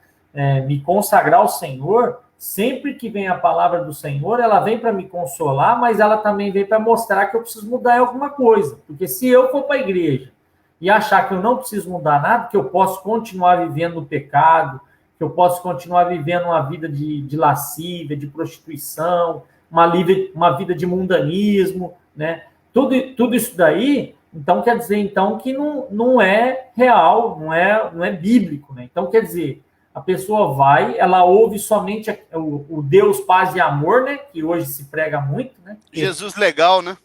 me consagrar ao Senhor, sempre que vem a palavra do Senhor, ela vem para me consolar, mas ela também vem para mostrar que eu preciso mudar em alguma coisa. Porque se eu for para a igreja e achar que eu não preciso mudar nada, que eu posso continuar vivendo no pecado, que eu posso continuar vivendo uma vida de lascívia, de prostituição, uma vida de mundanismo, né? Tudo isso daí, então quer dizer então que não é real, não é bíblico, né? Então quer dizer, a pessoa vai, ela ouve somente o Deus, paz e amor, né? Que hoje se prega muito, né? Jesus legal, né?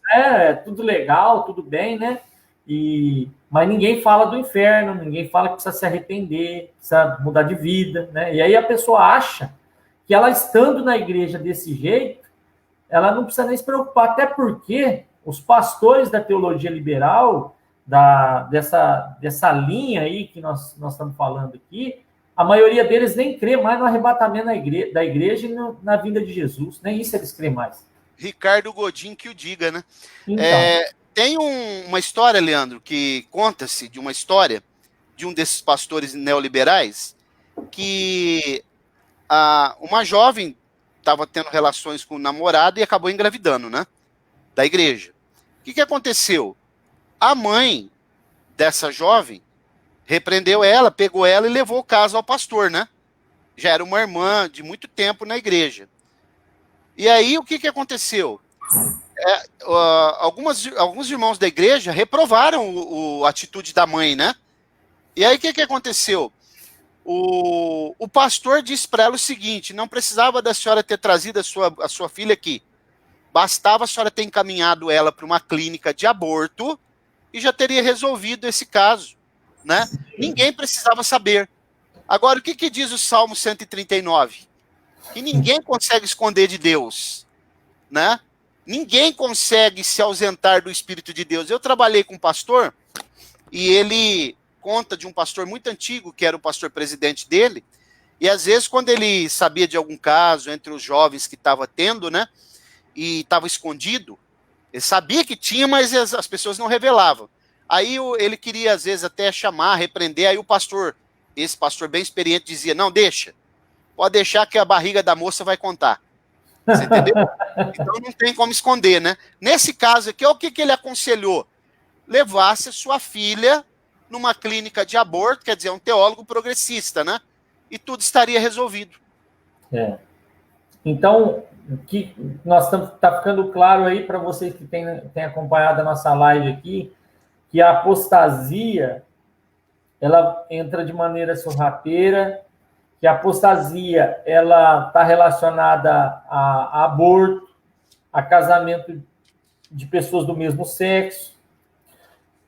Tudo legal, tudo bem, né? Mas ninguém fala do inferno, ninguém fala que precisa se arrepender, precisa mudar de vida, né? E aí a pessoa acha que ela estando na igreja desse jeito, ela não precisa nem se preocupar, até porque os pastores da teologia liberal, dessa linha aí que nós estamos falando aqui, a maioria deles nem crê mais no arrebatamento da igreja e na vinda de Jesus. Nem isso eles crêem mais. Ricardo Godin que o diga, né? Então. Tem uma história, Leandro, que conta-se de uma história de um desses pastores neoliberais que uma jovem estava tendo relações com o namorado e acabou engravidando, né? Da igreja. O que aconteceu? A mãe dessa jovem repreendeu ela, pegou ela e levou o caso ao pastor, né? Já era uma irmã de muito tempo na igreja. E aí, o que aconteceu? Alguns irmãos da igreja reprovaram a atitude da mãe, né? E aí, o que aconteceu? O pastor disse para ela o seguinte: não precisava da senhora ter trazido a sua filha aqui. Bastava a senhora ter encaminhado ela para uma clínica de aborto e já teria resolvido esse caso, né? Ninguém precisava saber. Agora, o que diz o Salmo 139? Que ninguém consegue esconder de Deus, né? Ninguém consegue se ausentar do Espírito de Deus. Eu trabalhei com um pastor e ele conta de um pastor muito antigo, que era o pastor presidente dele, e às vezes quando ele sabia de algum caso entre os jovens que estava tendo, né, e estava escondido, ele sabia que tinha, mas as pessoas não revelavam. Aí ele queria às vezes até chamar, repreender, aí o pastor, esse pastor bem experiente, dizia, não, deixa, pode deixar que a barriga da moça vai contar. Você entendeu? Então não tem como esconder, né? Nesse caso aqui, o que ele aconselhou? Levasse a sua filha numa clínica de aborto, quer dizer, um teólogo progressista, né? E tudo estaria resolvido. Então, que nós tá ficando claro aí para vocês que têm acompanhado a nossa live aqui, que a apostasia, ela entra de maneira sorrateira, que a apostasia, ela está relacionada a aborto, a casamento de pessoas do mesmo sexo,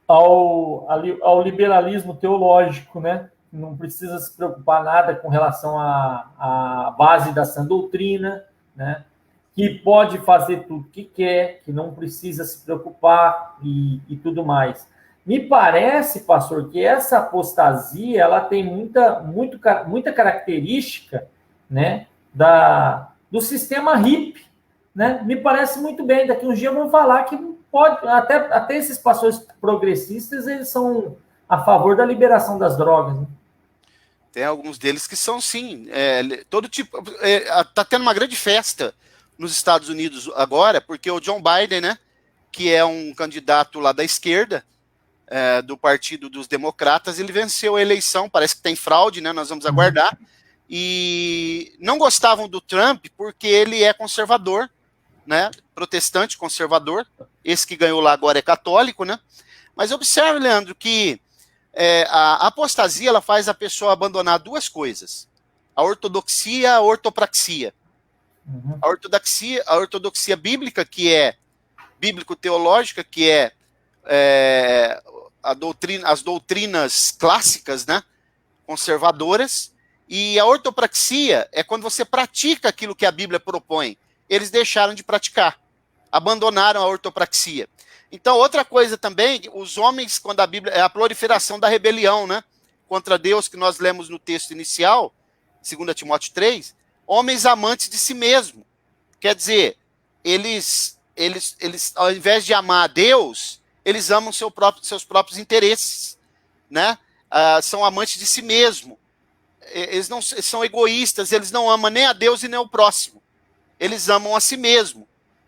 ao liberalismo teológico, né? Não precisa se preocupar nada com relação à base da sã doutrina, né? Que pode fazer tudo que quer, que não precisa se preocupar e tudo mais. Me parece, pastor, que essa apostasia ela tem muita característica, né, do sistema hippie, né? Me parece muito bem. Daqui uns dias vamos falar que pode até esses pastores progressistas eles são a favor da liberação das drogas, né? Tem alguns deles que são, sim, todo tipo. Tá tendo uma grande festa nos Estados Unidos agora, porque o John Biden, né, que é um candidato lá da esquerda, do Partido dos Democratas, ele venceu a eleição, parece que tem fraude, né, nós vamos aguardar, e não gostavam do Trump porque ele é conservador, né, protestante conservador, esse que ganhou lá agora é católico, né, mas observe, Leandro, que a apostasia ela faz a pessoa abandonar duas coisas, a ortodoxia e a ortopraxia. A ortodoxia bíblica, que é bíblico-teológica, que é as doutrinas clássicas, né, conservadoras, e a ortopraxia é quando você pratica aquilo que a Bíblia propõe. Eles deixaram de praticar, abandonaram a ortopraxia. Então, outra coisa também, os homens, quando a Bíblia, é a proliferação da rebelião, né, contra Deus, que nós lemos no texto inicial, 2 Timóteo 3, homens amantes de si mesmo. Quer dizer, eles ao invés de amar a Deus, eles amam seus próprios interesses, né? São amantes de si mesmo. Eles não são egoístas, eles não amam nem a Deus e nem o próximo. Eles amam a si mesmo.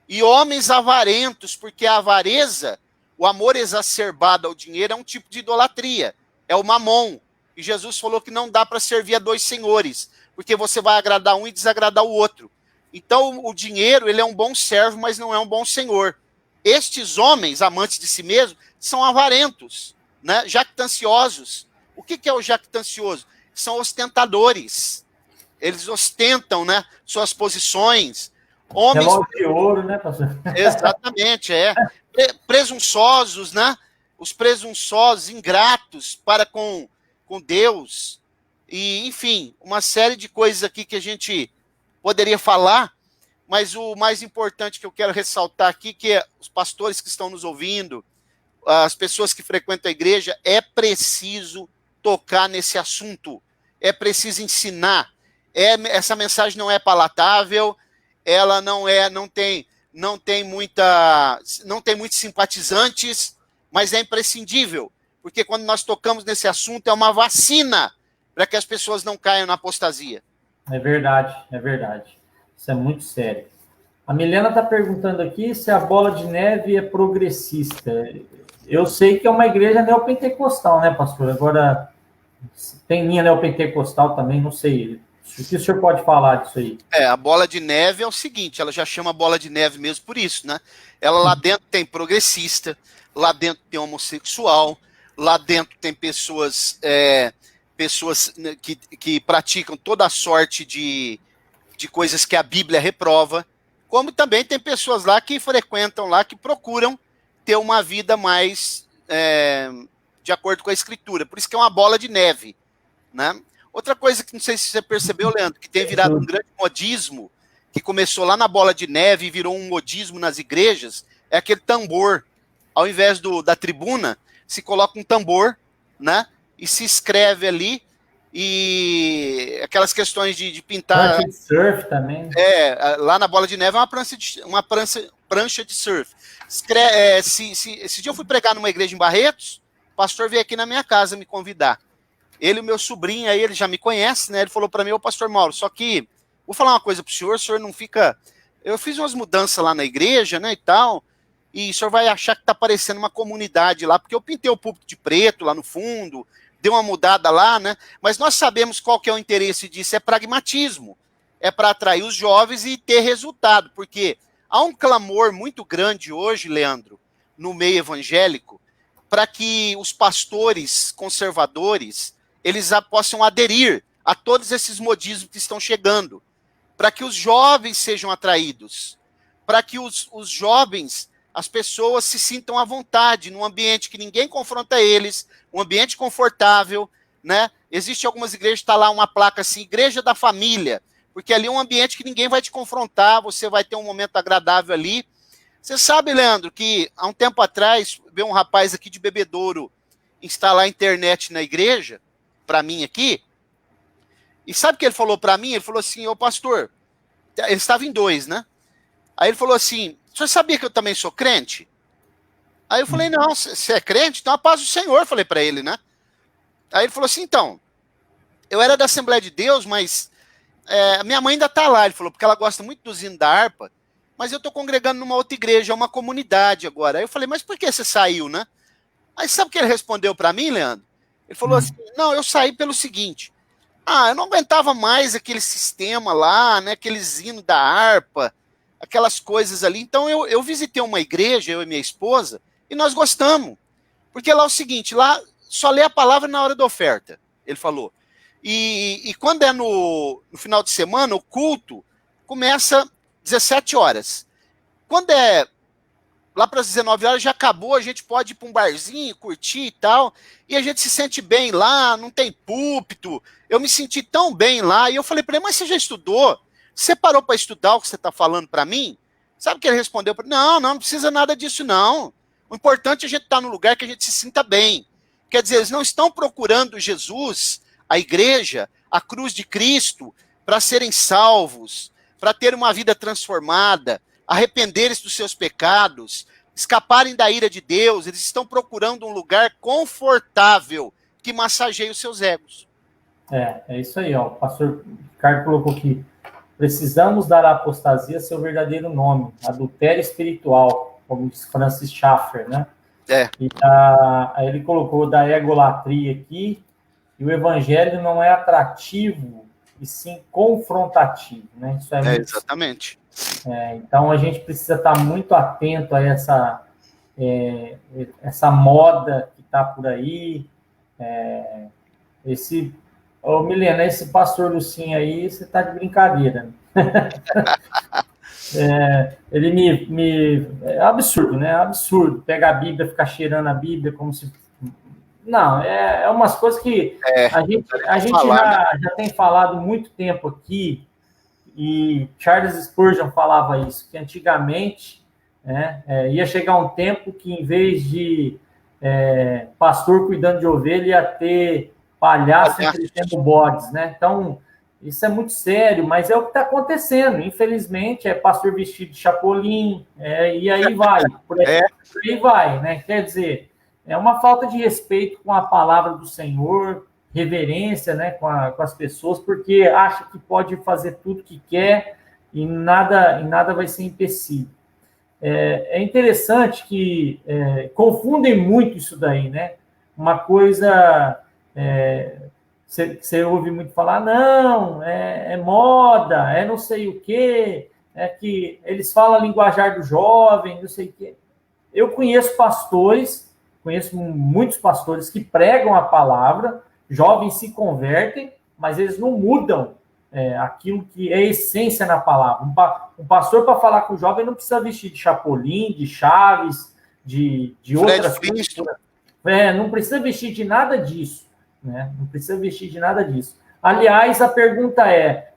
E homens avarentos, porque a avareza, o amor exacerbado ao dinheiro é um tipo de idolatria, é o mamon. E Jesus falou que não dá para servir a dois senhores, porque você vai agradar um e desagradar o outro. Então o dinheiro, ele é um bom servo, mas não é um bom senhor. Estes homens, amantes de si mesmos, são avarentos, né? Jactanciosos. O que é o jactancioso? São ostentadores. Eles ostentam, né, suas posições. Homens de ouro, né, pastor? Exatamente, presunçosos, né? Os presunçosos, ingratos para com Deus. E, enfim, uma série de coisas aqui que a gente poderia falar, mas o mais importante que eu quero ressaltar aqui, que é os pastores que estão nos ouvindo, as pessoas que frequentam a igreja, é preciso tocar nesse assunto, é preciso ensinar. Essa mensagem não é palatável, ela não tem muitos simpatizantes, mas é imprescindível, porque quando nós tocamos nesse assunto é uma vacina para que as pessoas não caiam na apostasia. É verdade. Isso é muito sério. A Milena está perguntando aqui se a Bola de Neve é progressista. Eu sei que é uma igreja neopentecostal, né, pastor? Agora, tem linha neopentecostal também, não sei. O que o senhor pode falar disso aí? A Bola de Neve é o seguinte, ela já chama Bola de Neve mesmo por isso, né? Ela lá dentro tem progressista, lá dentro tem homossexual, lá dentro tem pessoas que praticam toda a sorte de coisas que a Bíblia reprova, como também tem pessoas lá que frequentam lá, que procuram ter uma vida mais de acordo com a Escritura. Por isso que é uma bola de neve, né? Outra coisa que não sei se você percebeu, Leandro, que tem virado um grande modismo, que começou lá na Bola de Neve e virou um modismo nas igrejas, é aquele tambor. Ao invés da tribuna, se coloca um tambor, né? e se inscreve ali, e aquelas questões de pintar... Prancha de surf também. Lá na Bola de Neve é uma prancha de surf. Esse dia eu fui pregar numa igreja em Barretos, o pastor veio aqui na minha casa me convidar. Ele e o meu sobrinho, aí ele já me conhece, né? Ele falou para mim, ô pastor Mauro, só que, vou falar uma coisa pro senhor, o senhor não fica... Eu fiz umas mudanças lá na igreja, né, e tal, e o senhor vai achar que tá parecendo uma comunidade lá, porque eu pintei o púlpito de preto lá no fundo, deu uma mudada lá, né? Mas nós sabemos qual que é o interesse disso, é pragmatismo. É para atrair os jovens e ter resultado, porque há um clamor muito grande hoje, Leandro, no meio evangélico, para que os pastores conservadores, eles possam aderir a todos esses modismos que estão chegando, para que os jovens sejam atraídos, para que os jovens, as pessoas se sintam à vontade, num ambiente que ninguém confronta eles, um ambiente confortável, né? Existe algumas igrejas, está lá uma placa assim, Igreja da Família, porque ali é um ambiente que ninguém vai te confrontar, você vai ter um momento agradável ali. Você sabe, Leandro, que há um tempo atrás, veio um rapaz aqui de Bebedouro instalar a internet na igreja, para mim aqui, e sabe o que ele falou para mim? Ele falou assim, ô pastor, ele estava em 2, né? Aí ele falou assim, o senhor sabia que eu também sou crente? Aí eu falei, não, você é crente? Então a paz do Senhor, falei para ele, né? Aí ele falou assim, então, eu era da Assembleia de Deus, mas minha mãe ainda tá lá, ele falou, porque ela gosta muito do hino da harpa, mas eu tô congregando numa outra igreja, é uma comunidade agora. Aí eu falei, mas por que você saiu, né? Aí sabe o que ele respondeu para mim, Leandro? Ele falou assim, não, eu saí pelo seguinte, eu não aguentava mais aquele sistema lá, né, aqueles hinos da harpa, aquelas coisas ali. Então eu visitei uma igreja, eu e minha esposa, e nós gostamos. Porque lá é o seguinte, lá só lê a palavra na hora da oferta, ele falou. E quando é no final de semana, o culto começa 17 horas. Quando é lá para as 19 horas já acabou, a gente pode ir para um barzinho, curtir e tal, e a gente se sente bem lá, não tem púlpito. Eu me senti tão bem lá, e eu falei para ele, mas você já estudou? Você parou para estudar o que você está falando para mim? Sabe o que ele respondeu? Não precisa nada disso não. O importante é a gente estar num lugar que a gente se sinta bem. Quer dizer, eles não estão procurando Jesus, a igreja, a cruz de Cristo, para serem salvos, para ter uma vida transformada, arrependerem-se dos seus pecados, escaparem da ira de Deus. Eles estão procurando um lugar confortável que massageie os seus egos. É isso aí, ó. O pastor Ricardo colocou aqui. Precisamos dar à apostasia seu verdadeiro nome, adultério espiritual, como diz Francis Schaeffer, né? E aí ele colocou da egolatria aqui, e o evangelho não é atrativo, e sim confrontativo, né? Isso é muito... Exatamente. Então a gente precisa estar muito atento a essa moda que está por aí. Milena, esse pastor Lucinho aí, você está de brincadeira. Ele é absurdo, né? Absurdo. Pega a Bíblia, ficar cheirando a Bíblia como se... Não, umas coisas que a gente já tem falado muito tempo aqui, e Charles Spurgeon falava isso, que antigamente ia chegar um tempo que, em vez de pastor cuidando de ovelha, ia ter palhaço entretendo bodes, né? Então, isso é muito sério, mas é o que está acontecendo. Infelizmente, é pastor vestido de chapolim, e aí vai, por aí vai, né? Quer dizer, é uma falta de respeito com a palavra do Senhor, reverência, né, com as pessoas, porque acha que pode fazer tudo que quer e nada vai ser empecilho. É interessante que confundem muito isso daí, né? Uma coisa... Você ouve muito falar, não, é moda, não sei o quê, que eles falam a linguajar do jovem, não sei o quê. Eu conheço muitos pastores que pregam a palavra, jovens se convertem, mas eles não mudam aquilo que é a essência na palavra. Um pastor, para falar com o jovem, não precisa vestir de chapolim, de chaves, de outras coisas. Não precisa vestir de nada disso. Né? Não precisa vestir de nada disso. Aliás, a pergunta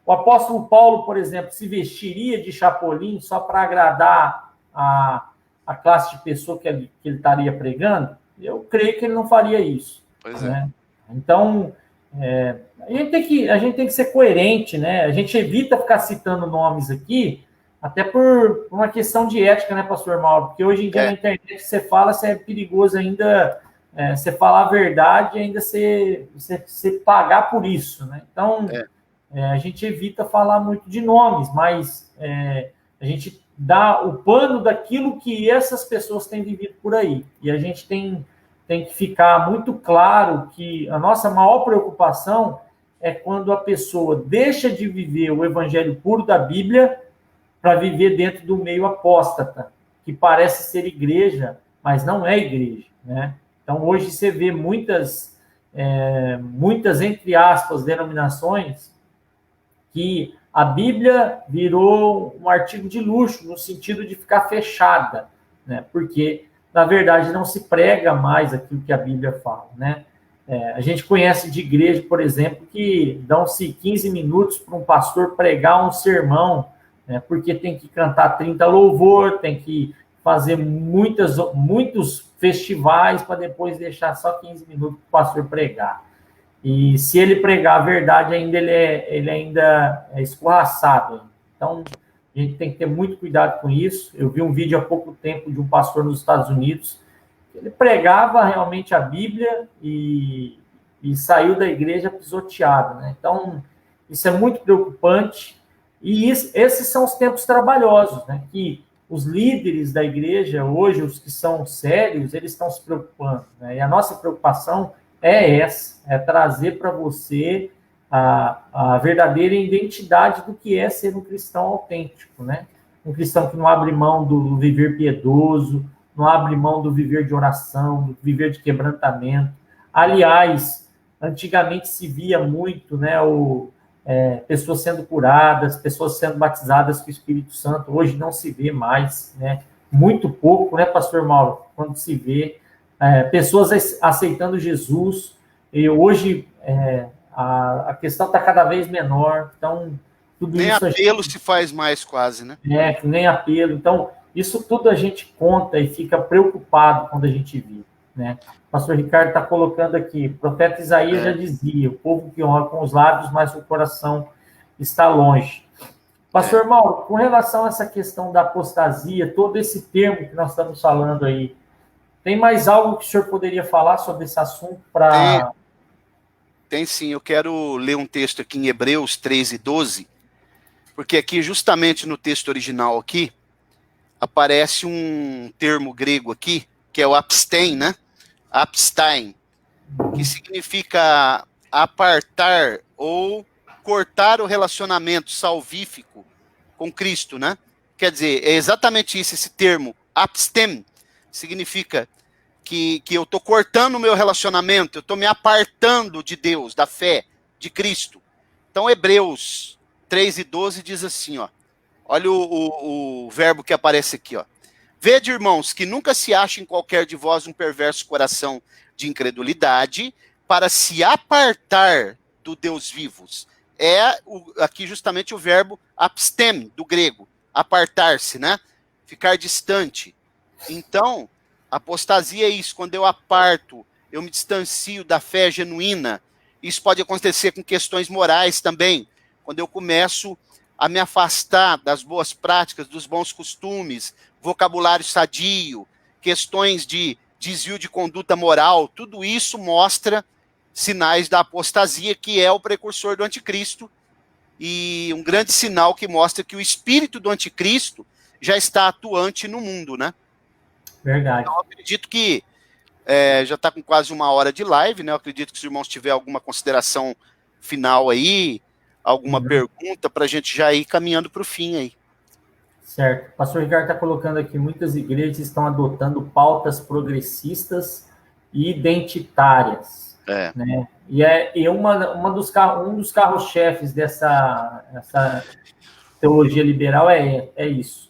o apóstolo Paulo, por exemplo, se vestiria de chapolim só para agradar a classe de pessoa que ele estaria pregando? Eu creio que ele não faria isso. Pois né? Então, a gente tem que ser coerente, né? A gente evita ficar citando nomes aqui, até por uma questão de ética, né, pastor Mauro? Porque hoje em dia na internet você fala, se é perigoso ainda você falar a verdade e ainda você pagar por isso, né? Então, a gente evita falar muito de nomes, mas a gente dá o pano daquilo que essas pessoas têm vivido por aí. E a gente tem que ficar muito claro que a nossa maior preocupação é quando a pessoa deixa de viver o evangelho puro da Bíblia para viver dentro do meio apóstata, que parece ser igreja, mas não é igreja, né? Então, hoje você vê muitas, entre aspas, denominações que a Bíblia virou um artigo de luxo, no sentido de ficar fechada, né? Porque, na verdade, não se prega mais aquilo que a Bíblia fala, né? A gente conhece de igreja, por exemplo, que dão-se 15 minutos para um pastor pregar um sermão, né? Porque tem que cantar 30 louvor, tem que fazer muitos festivais para depois deixar só 15 minutos para o pastor pregar. E se ele pregar a verdade, ele ainda é escorraçado. Então, a gente tem que ter muito cuidado com isso. Eu vi um vídeo há pouco tempo de um pastor nos Estados Unidos. Ele pregava realmente a Bíblia e saiu da igreja pisoteado, né? Então, isso é muito preocupante. E esses são os tempos trabalhosos, né? Que os líderes da igreja, hoje, os que são sérios, eles estão se preocupando, né? E a nossa preocupação é essa, é trazer para você a verdadeira identidade do que é ser um cristão autêntico, né? Um cristão que não abre mão do viver piedoso, não abre mão do viver de oração, do viver de quebrantamento. Aliás, antigamente se via muito, né, pessoas sendo curadas, pessoas sendo batizadas com o Espírito Santo. Hoje não se vê mais, né? Muito pouco, né, pastor Mauro? Quando se vê pessoas aceitando Jesus, e hoje a questão está cada vez menor, então tudo nem isso apelo se faz mais quase, né? Nem apelo. Então, isso tudo a gente conta e fica preocupado quando a gente vê, né? O pastor Ricardo está colocando aqui, o profeta Isaías já dizia, o povo que honra com os lábios, mas o coração está longe. Pastor Mauro, com relação a essa questão da apostasia, todo esse termo que nós estamos falando aí, tem mais algo que o senhor poderia falar sobre esse assunto para... Tem sim, eu quero ler um texto aqui em Hebreus 13:12, porque aqui, justamente no texto original aqui, aparece um termo grego aqui, que é o abstain, né? Abstain, que significa apartar ou cortar o relacionamento salvífico com Cristo, né? Quer dizer, é exatamente isso, esse termo, abstem, significa que eu estou cortando o meu relacionamento, eu estou me apartando de Deus, da fé, de Cristo. Então, Hebreus 3:12 diz assim, ó, olha o verbo que aparece aqui, ó. Vede, irmãos, que nunca se ache em qualquer de vós um perverso coração de incredulidade para se apartar do Deus vivos. Aqui justamente o verbo abstem, do grego, apartar-se, né? Ficar distante. Então, apostasia é isso, quando eu aparto, eu me distancio da fé genuína. Isso pode acontecer com questões morais também, quando eu começo a me afastar das boas práticas, dos bons costumes, vocabulário sadio, questões de desvio de conduta moral, tudo isso mostra sinais da apostasia, que é o precursor do anticristo, e um grande sinal que mostra que o espírito do anticristo já está atuante no mundo, né? Verdade. Então, eu acredito que já está com quase 1 hora de live, né? Eu acredito que se os irmãos tiverem alguma consideração final aí, alguma pergunta, para a gente já ir caminhando para o fim aí. Certo. O pastor Ricardo está colocando aqui, muitas igrejas estão adotando pautas progressistas e identitárias. Né? E um dos carros-chefes dessa teologia liberal é isso.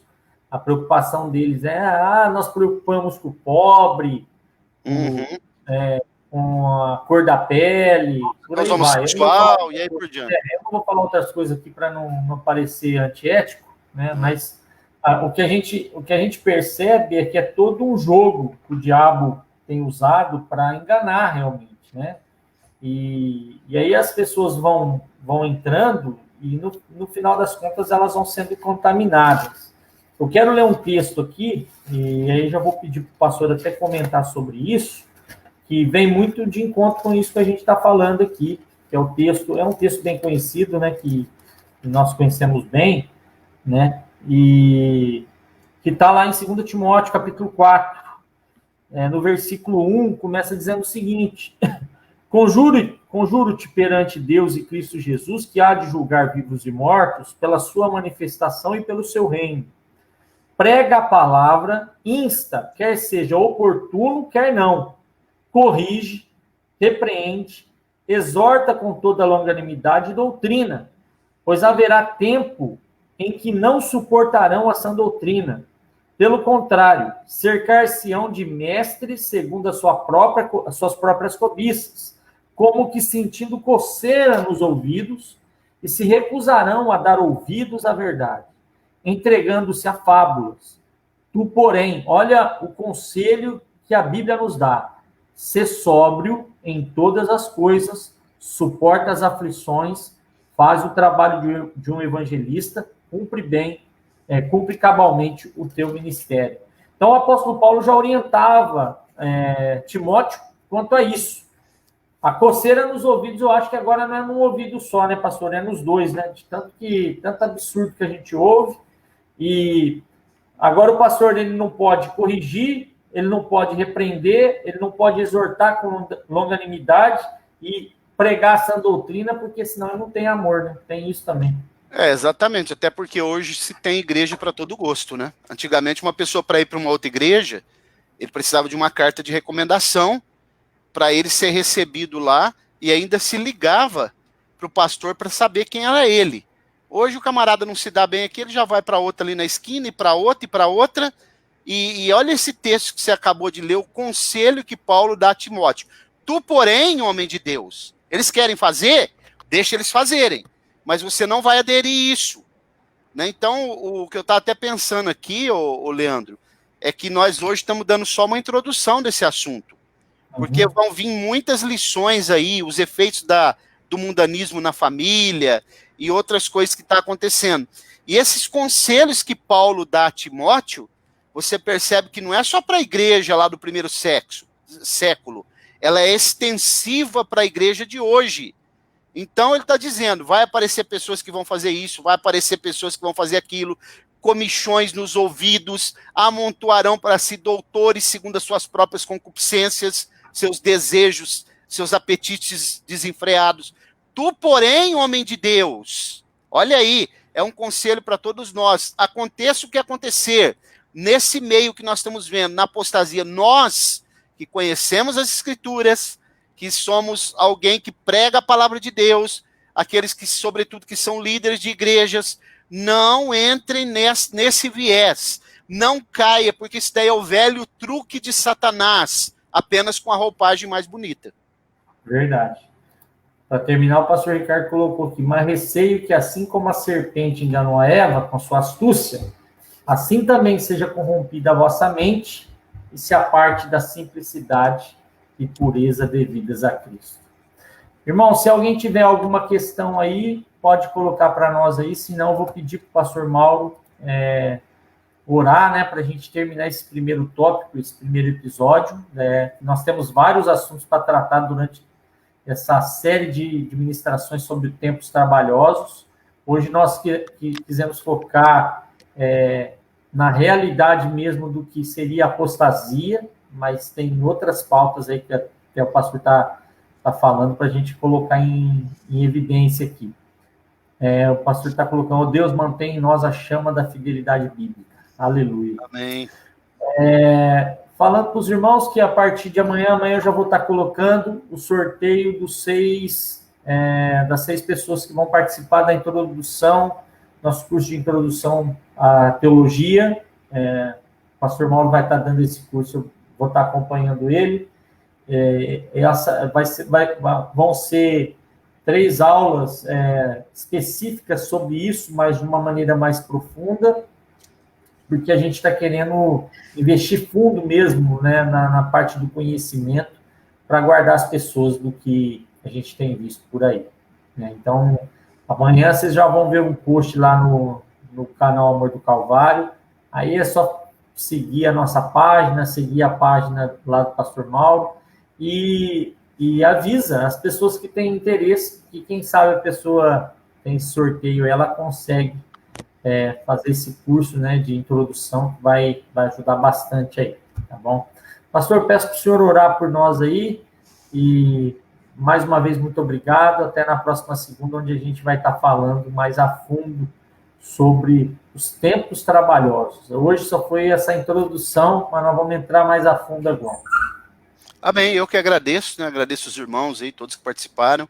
A preocupação deles nós preocupamos com o pobre, com a cor da pele, por aí vai. Sexual, e aí por diante. Eu não vou falar outras coisas aqui para não parecer antiético, né? Mas o que a gente percebe é que é todo um jogo que o diabo tem usado para enganar realmente, né? E aí as pessoas vão entrando e no final das contas elas vão sendo contaminadas. Eu quero ler um texto aqui, e aí já vou pedir para o pastor até comentar sobre isso, que vem muito de encontro com isso que a gente está falando aqui, que é um texto bem conhecido, né, que nós conhecemos bem, né, e que está lá em 2 Timóteo, capítulo 4, no versículo 1, começa dizendo o seguinte: Conjuro-te perante Deus e Cristo Jesus, que há de julgar vivos e mortos, pela sua manifestação e pelo seu reino. Prega a palavra, insta, quer seja oportuno, quer não. Corrige, repreende, exorta com toda longanimidade e doutrina, pois haverá tempo em que não suportarão a sã doutrina. Pelo contrário, cercar-se-ão de mestres segundo as suas próprias cobiças, como que sentindo coceira nos ouvidos, e se recusarão a dar ouvidos à verdade, entregando-se a fábulas. Tu, porém, olha o conselho que a Bíblia nos dá: sê sóbrio em todas as coisas, suporta as aflições, faz o trabalho de um evangelista, cumpre cabalmente o teu ministério. Então, o apóstolo Paulo já orientava Timóteo quanto a isso. A coceira nos ouvidos, eu acho que agora não é num ouvido só, né, pastor? É nos dois, né? De tanto absurdo que a gente ouve. E agora o pastor, ele não pode corrigir, ele não pode repreender, ele não pode exortar com longanimidade e pregar essa doutrina, porque senão ele não tem amor, né? Tem isso também. Exatamente, até porque hoje se tem igreja para todo gosto, né? Antigamente, uma pessoa para ir para uma outra igreja, ele precisava de uma carta de recomendação para ele ser recebido lá, e ainda se ligava para o pastor para saber quem era ele. Hoje o camarada não se dá bem aqui, ele já vai para outra ali na esquina, e para outra, e olha esse texto que você acabou de ler, o conselho que Paulo dá a Timóteo. Tu, porém, homem de Deus, eles querem fazer, deixa eles fazerem, mas você não vai aderir isso. Né? Então, o que eu estava até pensando aqui, ô Leandro, é que nós hoje estamos dando só uma introdução desse assunto. Porque vão vir muitas lições aí, os efeitos do mundanismo na família e outras coisas que estão acontecendo. E esses conselhos que Paulo dá a Timóteo, você percebe que não é só para a igreja lá do primeiro século, ela é extensiva para a igreja de hoje. Então ele está dizendo, vai aparecer pessoas que vão fazer isso, vai aparecer pessoas que vão fazer aquilo, comichões nos ouvidos, amontoarão para si doutores segundo as suas próprias concupiscências, seus desejos, seus apetites desenfreados. Tu, porém, homem de Deus, olha aí, é um conselho para todos nós. Aconteça o que acontecer, nesse meio que nós estamos vendo, na apostasia, nós que conhecemos as Escrituras, que somos alguém que prega a palavra de Deus, aqueles que, sobretudo, que são líderes de igrejas, não entrem nesse viés, não caia, porque isso daí é o velho truque de Satanás, apenas com a roupagem mais bonita. Verdade. Para terminar, o pastor Ricardo colocou aqui: mas receio que, assim como a serpente enganou a Eva com sua astúcia, assim também seja corrompida a vossa mente e se aparte da simplicidade e pureza devidas a Cristo. Irmão, se alguém tiver alguma questão aí, pode colocar para nós aí, senão eu vou pedir para o pastor Mauro orar, né, para a gente terminar esse primeiro tópico, esse primeiro episódio. Nós temos vários assuntos para tratar durante essa série de ministrações sobre tempos trabalhosos. Hoje nós quisemos focar na realidade mesmo do que seria apostasia, mas tem outras pautas aí que o pastor está falando para a gente colocar em evidência aqui. O pastor está colocando: Deus mantém em nós a chama da fidelidade bíblica. Aleluia. Amém. Falando para os irmãos que a partir de amanhã eu já vou estar colocando o sorteio das 6 pessoas que vão participar da introdução, nosso curso de introdução à teologia. O pastor Mauro vai estar dando esse curso, eu vou estar acompanhando ele. Vão ser 3 aulas específicas sobre isso, mas de uma maneira mais profunda, porque a gente está querendo investir fundo mesmo, né, na parte do conhecimento, para guardar as pessoas do que a gente tem visto por aí, né? Então, amanhã vocês já vão ver um post lá no canal Amor do Calvário. Aí é só seguir a nossa página, seguir a página lá do Pastor Mauro e avisa as pessoas que têm interesse, que quem sabe a pessoa tem sorteio, ela consegue fazer esse curso, né, de introdução, que vai ajudar bastante aí, tá bom? Pastor, peço para o senhor orar por nós aí e, mais uma vez, muito obrigado. Até na próxima segunda, onde a gente vai estar falando mais a fundo sobre os tempos trabalhosos. Hoje só foi essa introdução, mas nós vamos entrar mais a fundo agora. Amém, eu que agradeço, né? Agradeço os irmãos aí, todos que participaram.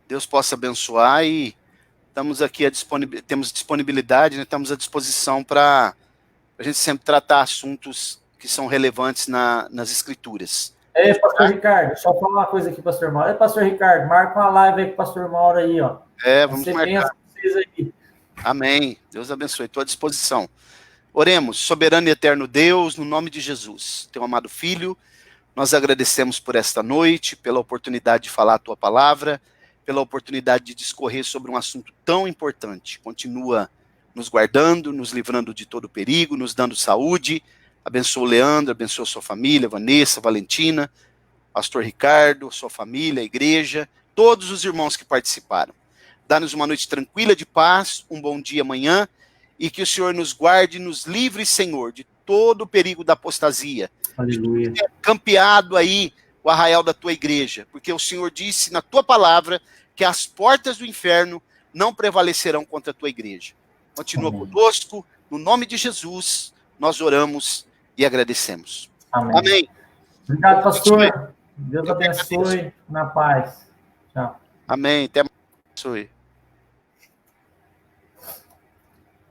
Deus possa abençoar e estamos aqui, temos disponibilidade, né? Estamos à disposição para a gente sempre tratar assuntos que são relevantes nas Escrituras. Pastor Ricardo, só falar uma coisa aqui, Pastor Mauro. Pastor Ricardo, marca uma live aí com o Pastor Mauro aí, ó. Vamos marcar. Vocês aí. Amém, Deus abençoe, estou à disposição. Oremos, soberano e eterno Deus, no nome de Jesus, teu amado Filho, nós agradecemos por esta noite, pela oportunidade de falar a tua palavra, pela oportunidade de discorrer sobre um assunto tão importante. Continua nos guardando, nos livrando de todo perigo, nos dando saúde. Abençoa o Leandro, abençoa sua família, Vanessa, Valentina, Pastor Ricardo, sua família, a igreja, todos os irmãos que participaram. Dá-nos uma noite tranquila de paz, um bom dia amanhã, e que o Senhor nos guarde e nos livre, Senhor, de todo o perigo da apostasia. Aleluia. De ter campeado aí o arraial da tua igreja, porque o Senhor disse na tua palavra que as portas do inferno não prevalecerão contra a tua igreja. Continua conosco, no nome de Jesus, nós oramos e agradecemos. Amém. Amém. Obrigado, pastor. Deus abençoe, na paz. Tchau. Amém. Até mais.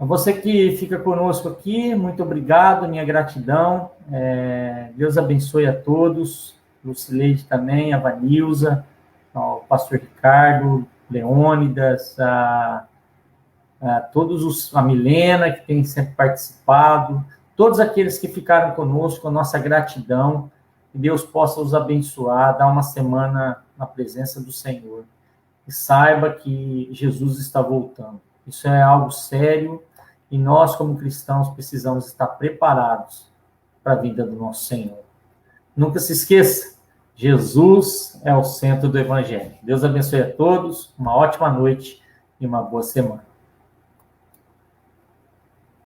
A você que fica conosco aqui, muito obrigado, minha gratidão. Deus abençoe a todos, Lucileide também, a Vanilza, o pastor Ricardo, Leônidas, a Milena, que tem sempre participado, todos aqueles que ficaram conosco, a nossa gratidão, que Deus possa os abençoar, dar uma semana na presença do Senhor. E saiba que Jesus está voltando. Isso é algo sério e nós, como cristãos, precisamos estar preparados para a vinda do nosso Senhor. Nunca se esqueça, Jesus é o centro do Evangelho. Deus abençoe a todos, uma ótima noite e uma boa semana.